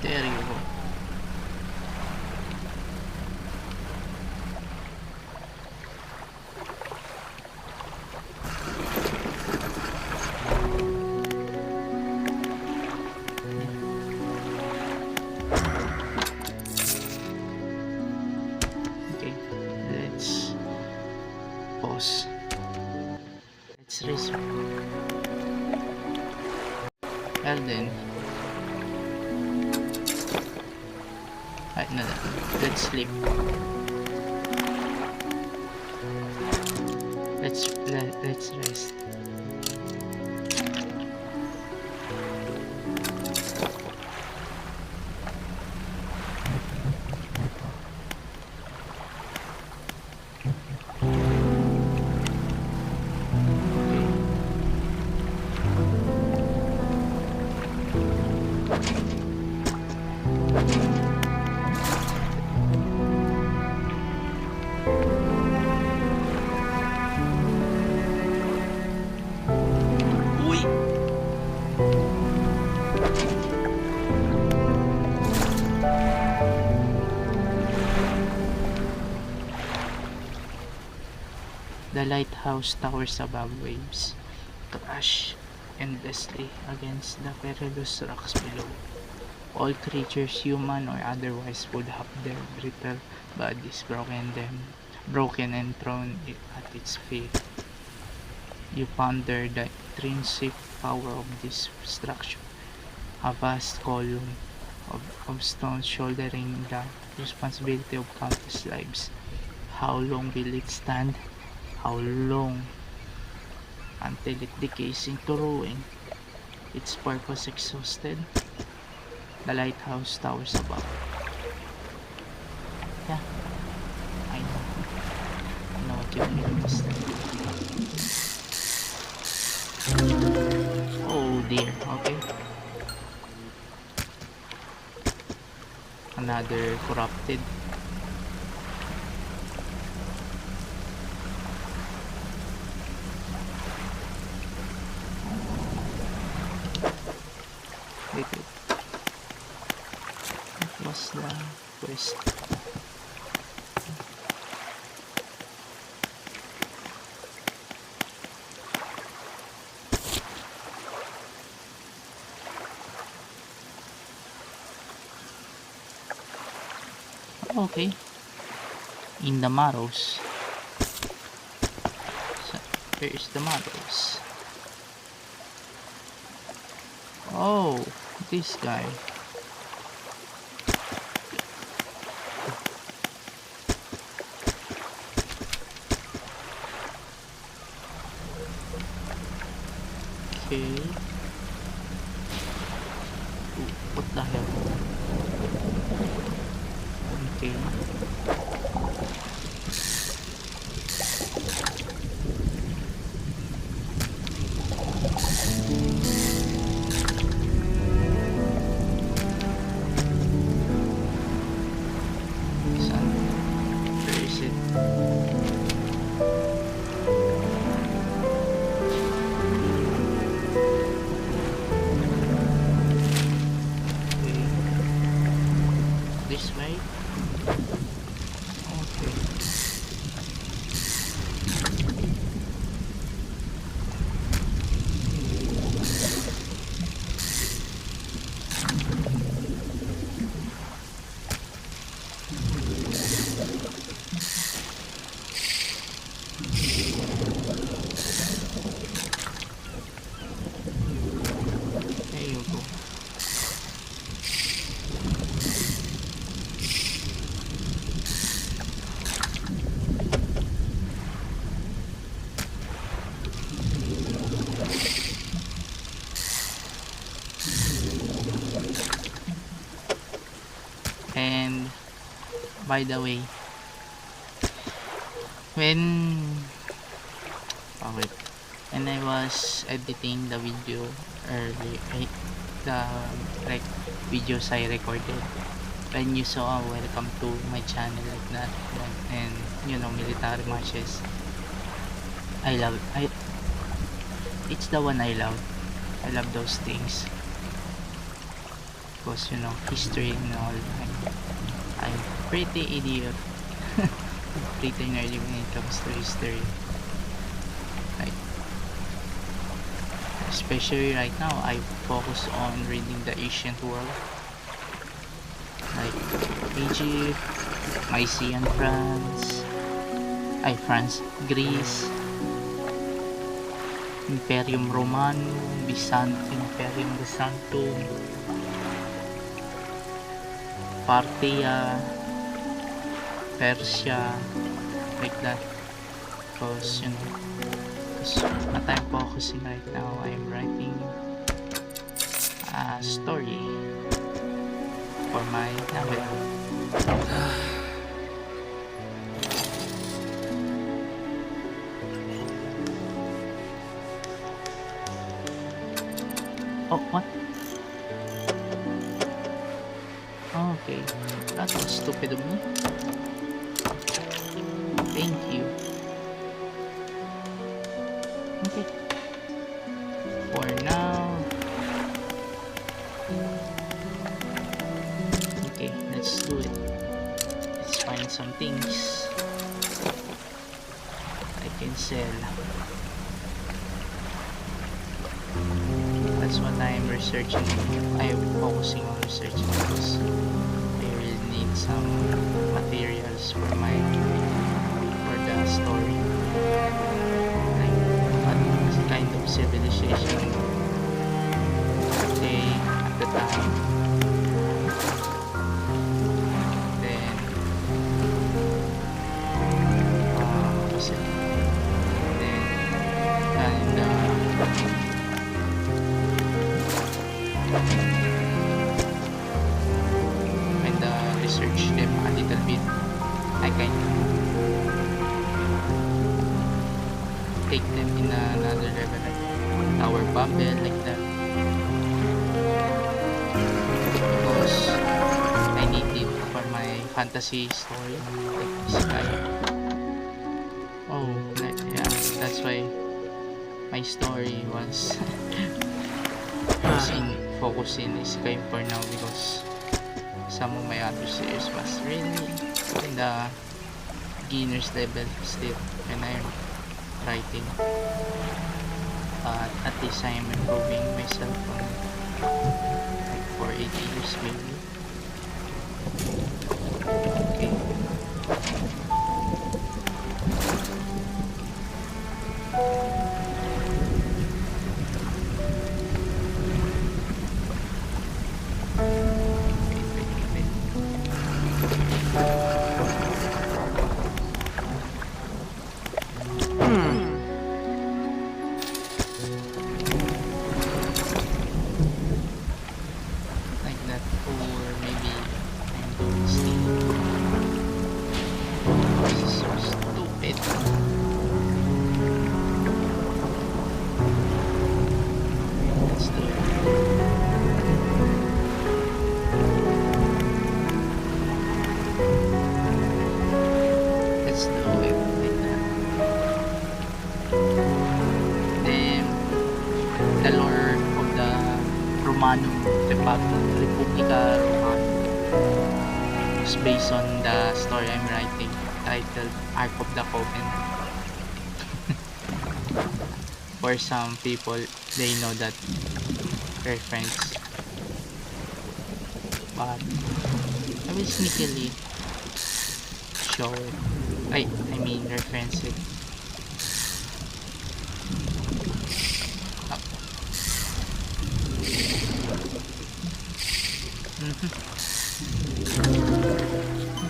There you go. Okay, let's pause. Let's resume. Well then, no, let's sleep. Let's rest. Uy! The lighthouse towers above waves, crash endlessly against the perilous rocks below. All creatures, human or otherwise, would have their brittle bodies broken and thrown at its feet. You ponder the intrinsic power of this structure, a vast column of stone shouldering the responsibility of countless lives. How long will it stand? How long? Until it decays into ruin, its purpose exhausted? the lighthouse towers above. Yeah, I know. I know what you mean, mister. Oh dear, okay. Another corrupted. Wait. What was the quest? Okay. In the Maros. So, here is the Maros. Oh, this guy. Okay. Ooh, what the hell? Okay. Saan? Where is it? Okay. This way? Okay. There you go. And by the way, when wait, when I was editing the video early, the like videos I recorded, when you saw welcome to my channel like that, and you know, military matches, I it's the one I love. I love those things because you know, history and all. I'm pretty idiot. Pretty nerdy when it comes to history. Like, especially right now, I focus on reading the ancient world, like Egypt, Mycenaean France, Greece, Imperium Romanum, Imperium Byzantium, Parthia, Persia, like that. Because you know, what I'm focusing right now, I'm writing a story for my novel. Oh, what? Okay, that was stupid of me. Thank you. Okay. For now. Okay, let's do it. Let's find some things I can sell. That's what I am researching. I am focusing on researching because I really need some materials for the story. Like what kind of civilization they at the time. Then what was it? Then research them a little bit, I can take them in another level, like Tower Bubble, like that. Because I need it for my fantasy story, like this guy. Oh, yeah, that's why my story was focusing is Skype for now, because some of my other series was really in the beginner's level still when I'm writing, but at least I am improving myself on like for 8 years maybe. Okay. Like that, or maybe I'm going to steal. This is so stupid. Let's do it. Let's do it like that. Then the lore of the Romanum Republica Romanum is based on the story I'm writing, titled Ark of the Covenant. For some people, they know that reference, but I will sneakily show it. I mean reference it.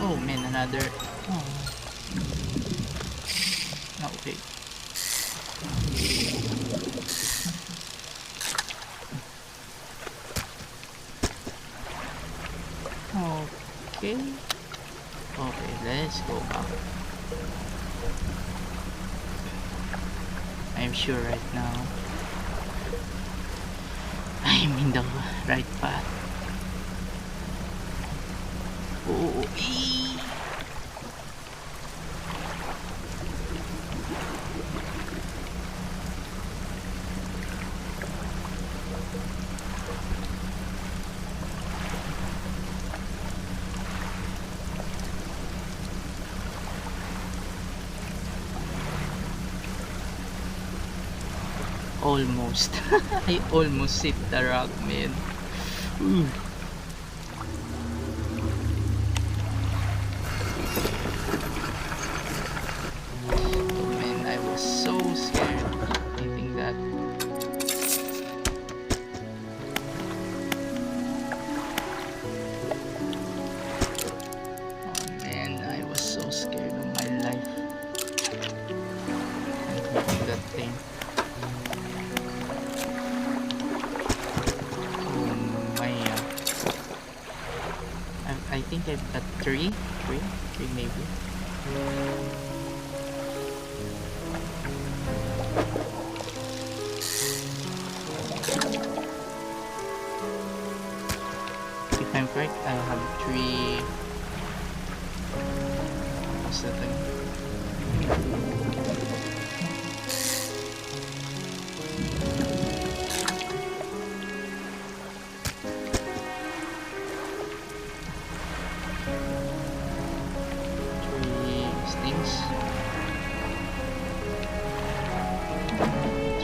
Oh man, another. Oh. Okay. Okay. Okay, let's go back. I'm sure right now I'm in the right path. Oh, almost. I almost hit the rock, man. Ooh. Oh man, I was so scared hitting that. Oh man, I was so scared of my life and hitting that thing. I think I've got three maybe. If I'm correct, I have 3. What's that thing?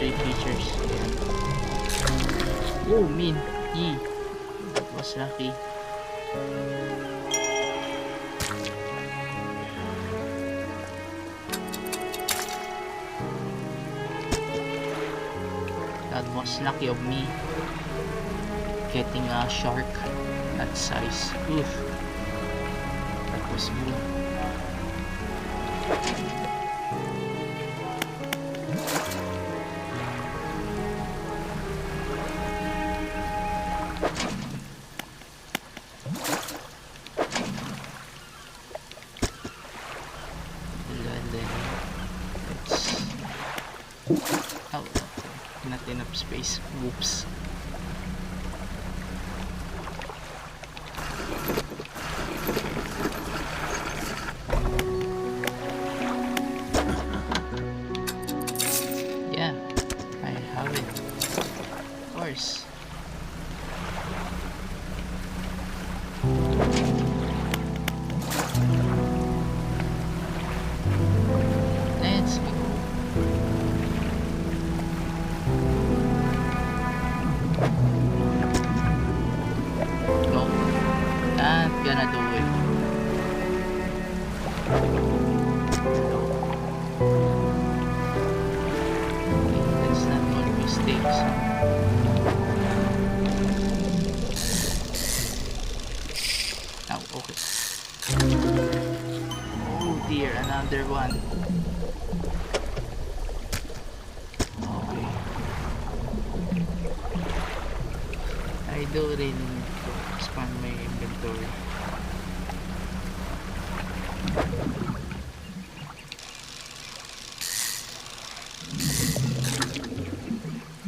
Features. Yeah. Oh, man. Yee. That was lucky. That was lucky of me getting a shark that size. Oof. That was good. space. Whoops. Yeah, I have it. Of course. Let's go. No, not gonna do it. No. Let's not make mistakes. Oh, okay. Oh dear, another one. Okay. I do really need to expand my inventory.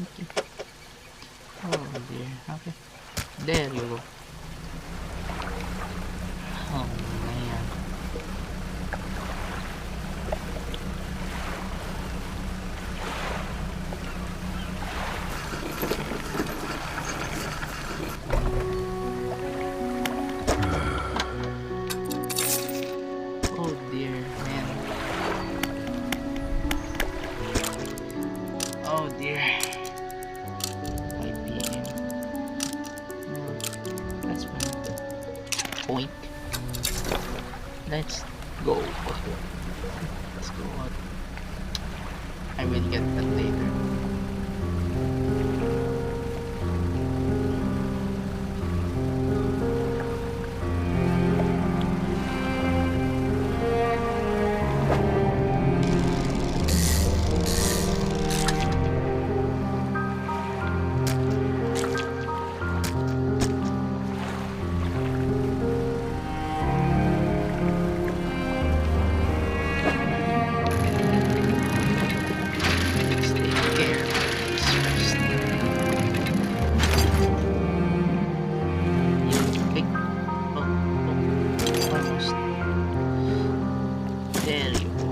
Okay. Oh dear. Okay. There you go. Oh man. Oh dear, man. Oh dear. 5 p.m. Oh, that's fine. Point. Let's go. Let's go out. I will get that later. Let's take care. Let's rest. Okay. Oh, almost. There you go.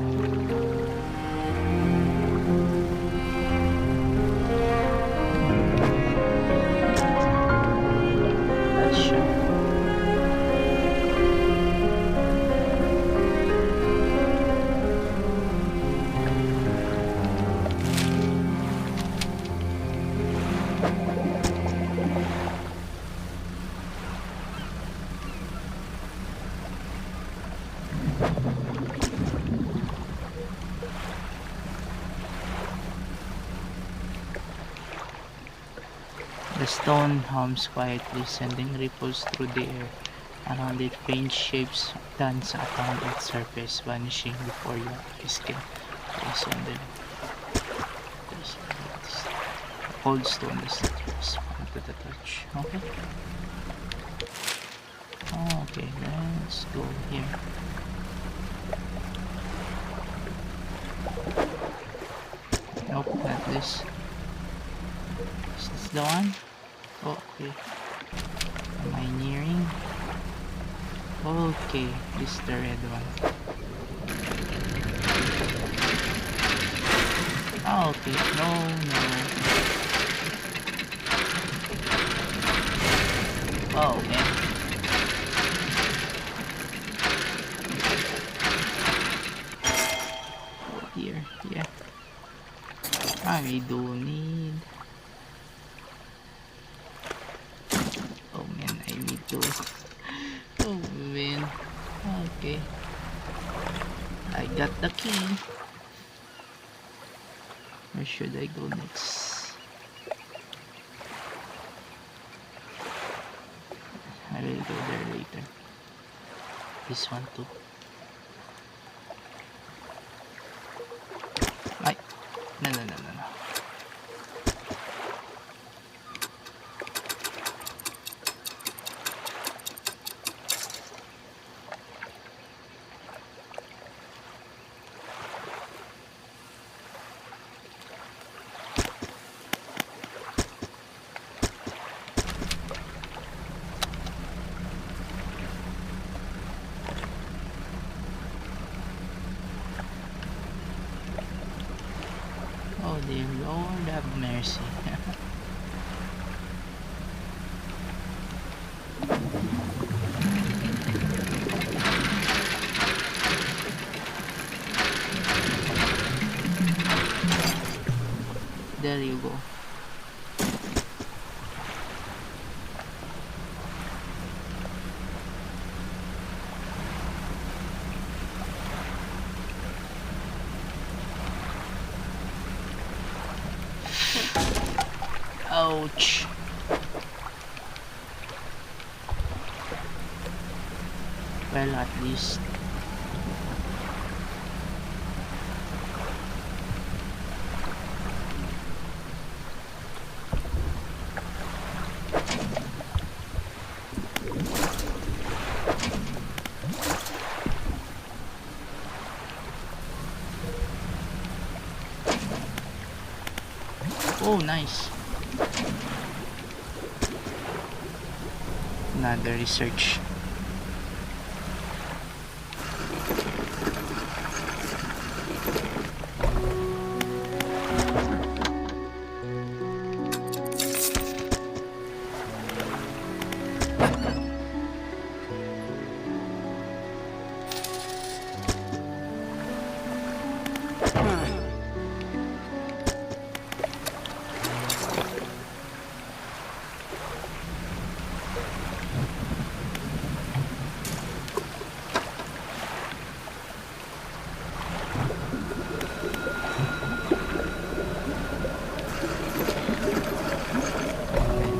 That's sure. The stone hums quietly, sending ripples through the air. Around it, faint shapes dance upon its surface, vanishing before your eyes can place on them. There's a cold stone that responds to the touch. Okay. Oh, okay, let's go here. Nope, not this. Is this the one? Oh, okay. Am I nearing? Okay, this is the red one. Oh, okay. No, no. Oh, man. Oh, dear. Yeah. I do need... Oh, man. I need to... Oh, man. Okay. I got the key. Where should I go next? I will go there later. This one too. Ay! No, no, no, no, no. mercy. There you go. Ouch. Well, at least oh, nice. Another research.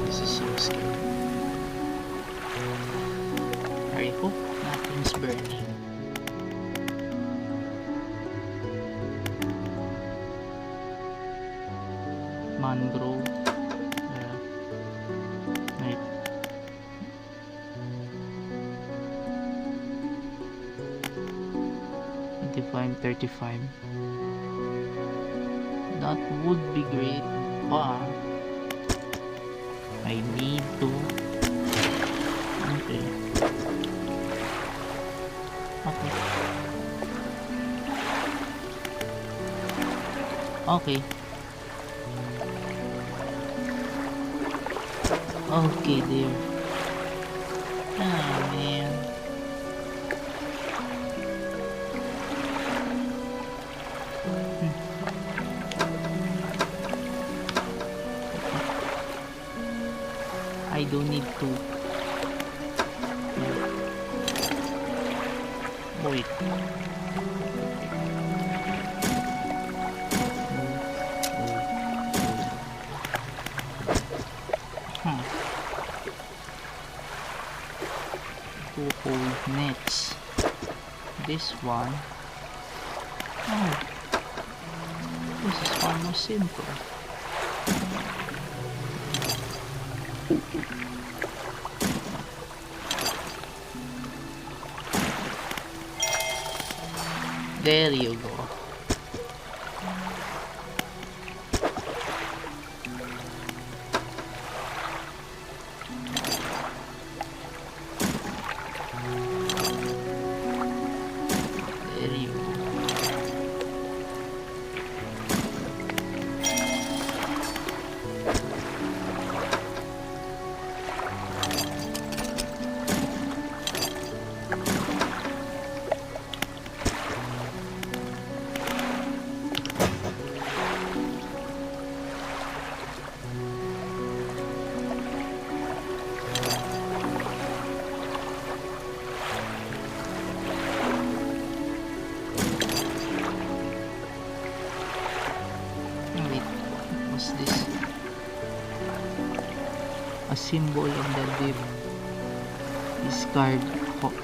This is so scary. I hope nothing's burning. Mangrove. Yeah. Right. Define 35. That would be great, but I need to. Okay. Okay. Okay, there. Ah, man. I don't need to. Wait. To hold next. This one. Oh. This is far more simple. There you go. There you go. Wait, what's this? A symbol of the deep is carved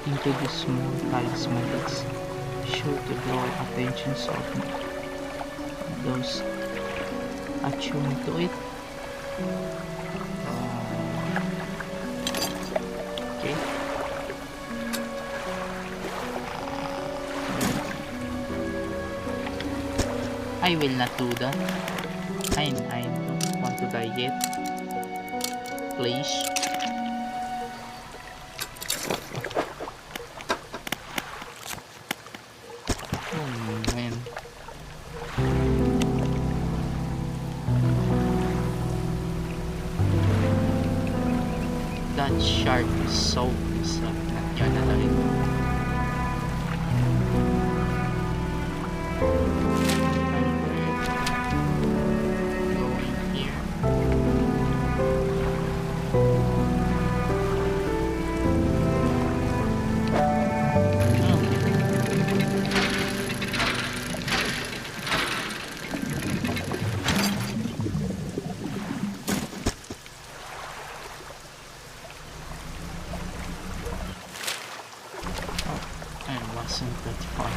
into the small talisman. It's sure to draw attention of those attuned to it. Okay. I will not do that. I don't want to die yet. Please. Oh man. shark is so not yata talaga. Going here. I wasn't that far.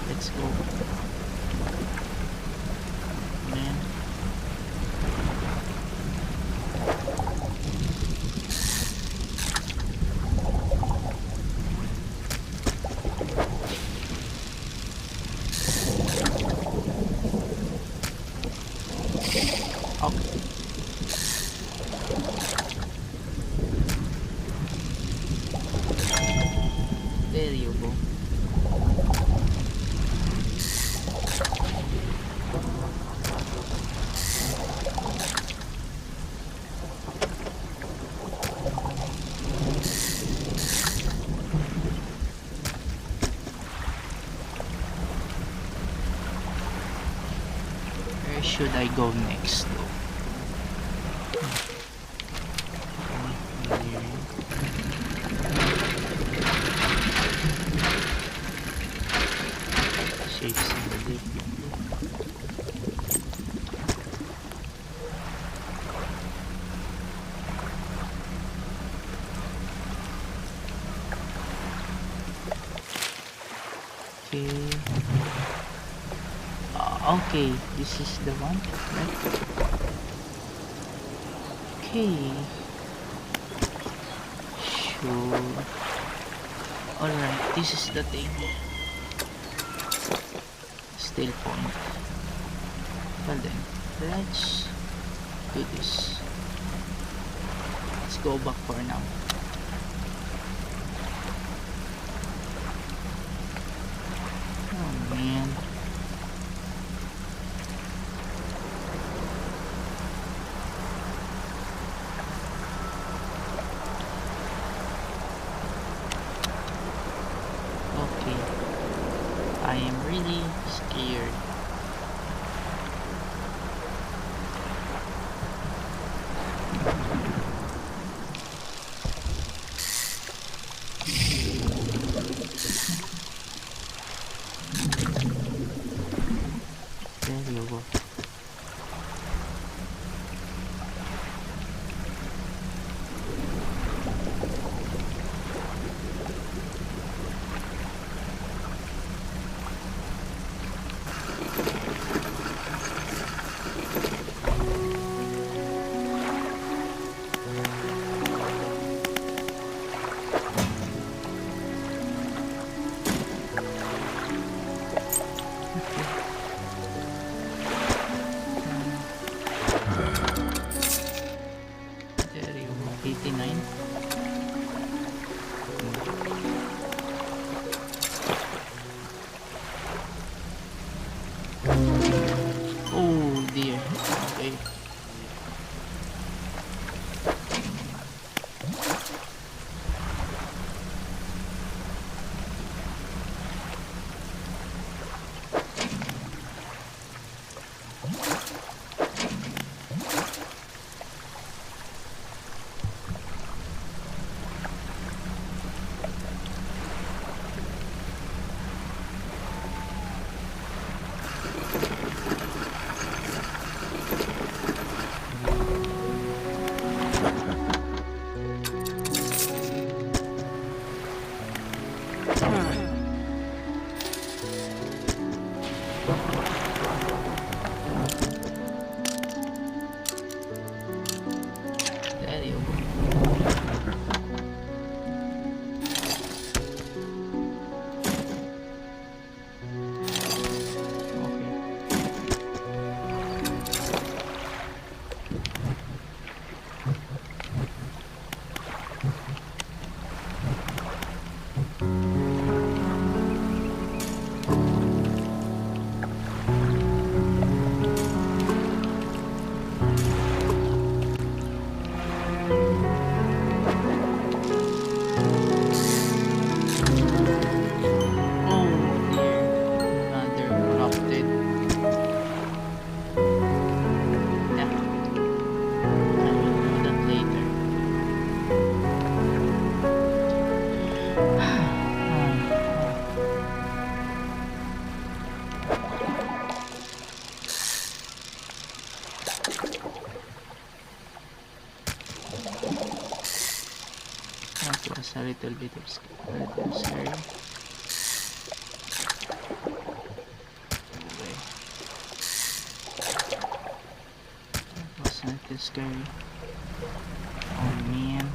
Let's go. Man. Okay. There you go. Where should I go next though? Shapes in the lake. Okay. Okay, this is the one, right? Okay. Sure. Alright, this is the thing. Still point. Well then, let's do this. Let's go back for now. Oh man. Okay. I am really scared. There you go. There you go. 89. Oh dear. Okay. That was a little bit a little scary. Okay. That was a little scary. Oh man.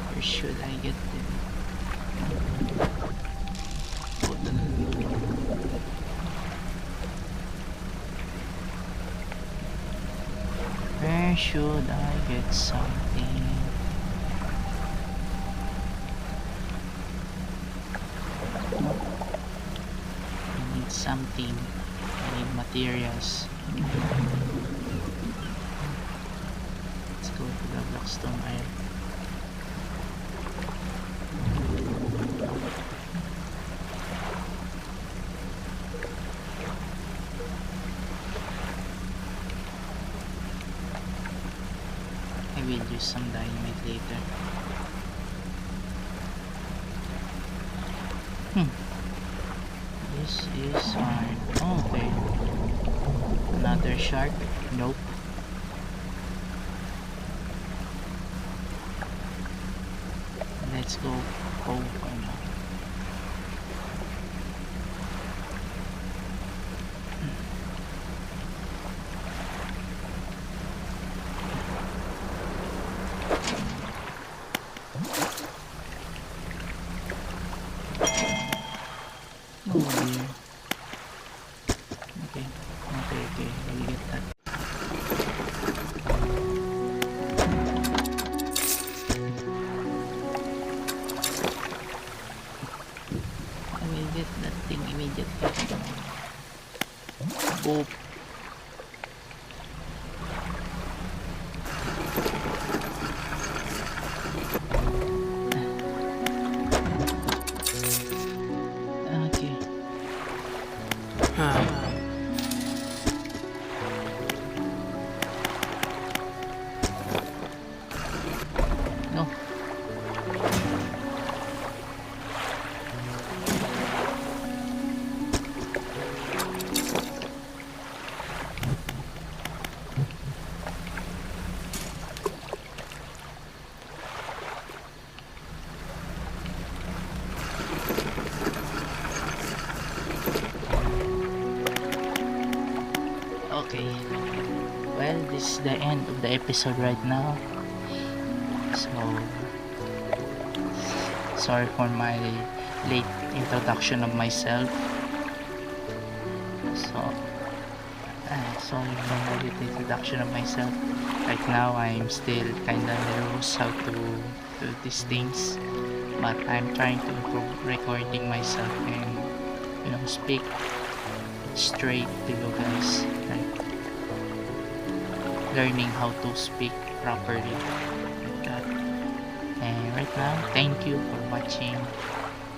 Where should I get them? Where should I get something? I need something. I need materials. Let's go to the Blackstone Isle. I will use some dynamite later. This is iron. Oh, okay. Another shark? Nope. Let's go home for now. Oh dear. Okay. Okay. I'll get that. I will get that thing immediately. Oh. Okay. No. Okay. Well, this is the end of the episode right now. So, sorry for my late introduction of myself. Sorry for my late introduction of myself. Right now, I'm still kinda nervous how to do these things, but I'm trying to improve recording myself and speak straight to you guys, like learning how to speak properly like that. And right now, thank you for watching.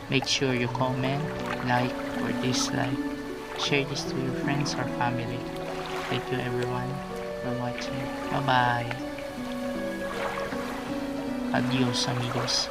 Make sure you comment, like or dislike, share this to your friends or family. Thank you everyone for watching. Bye bye. Adios amigos.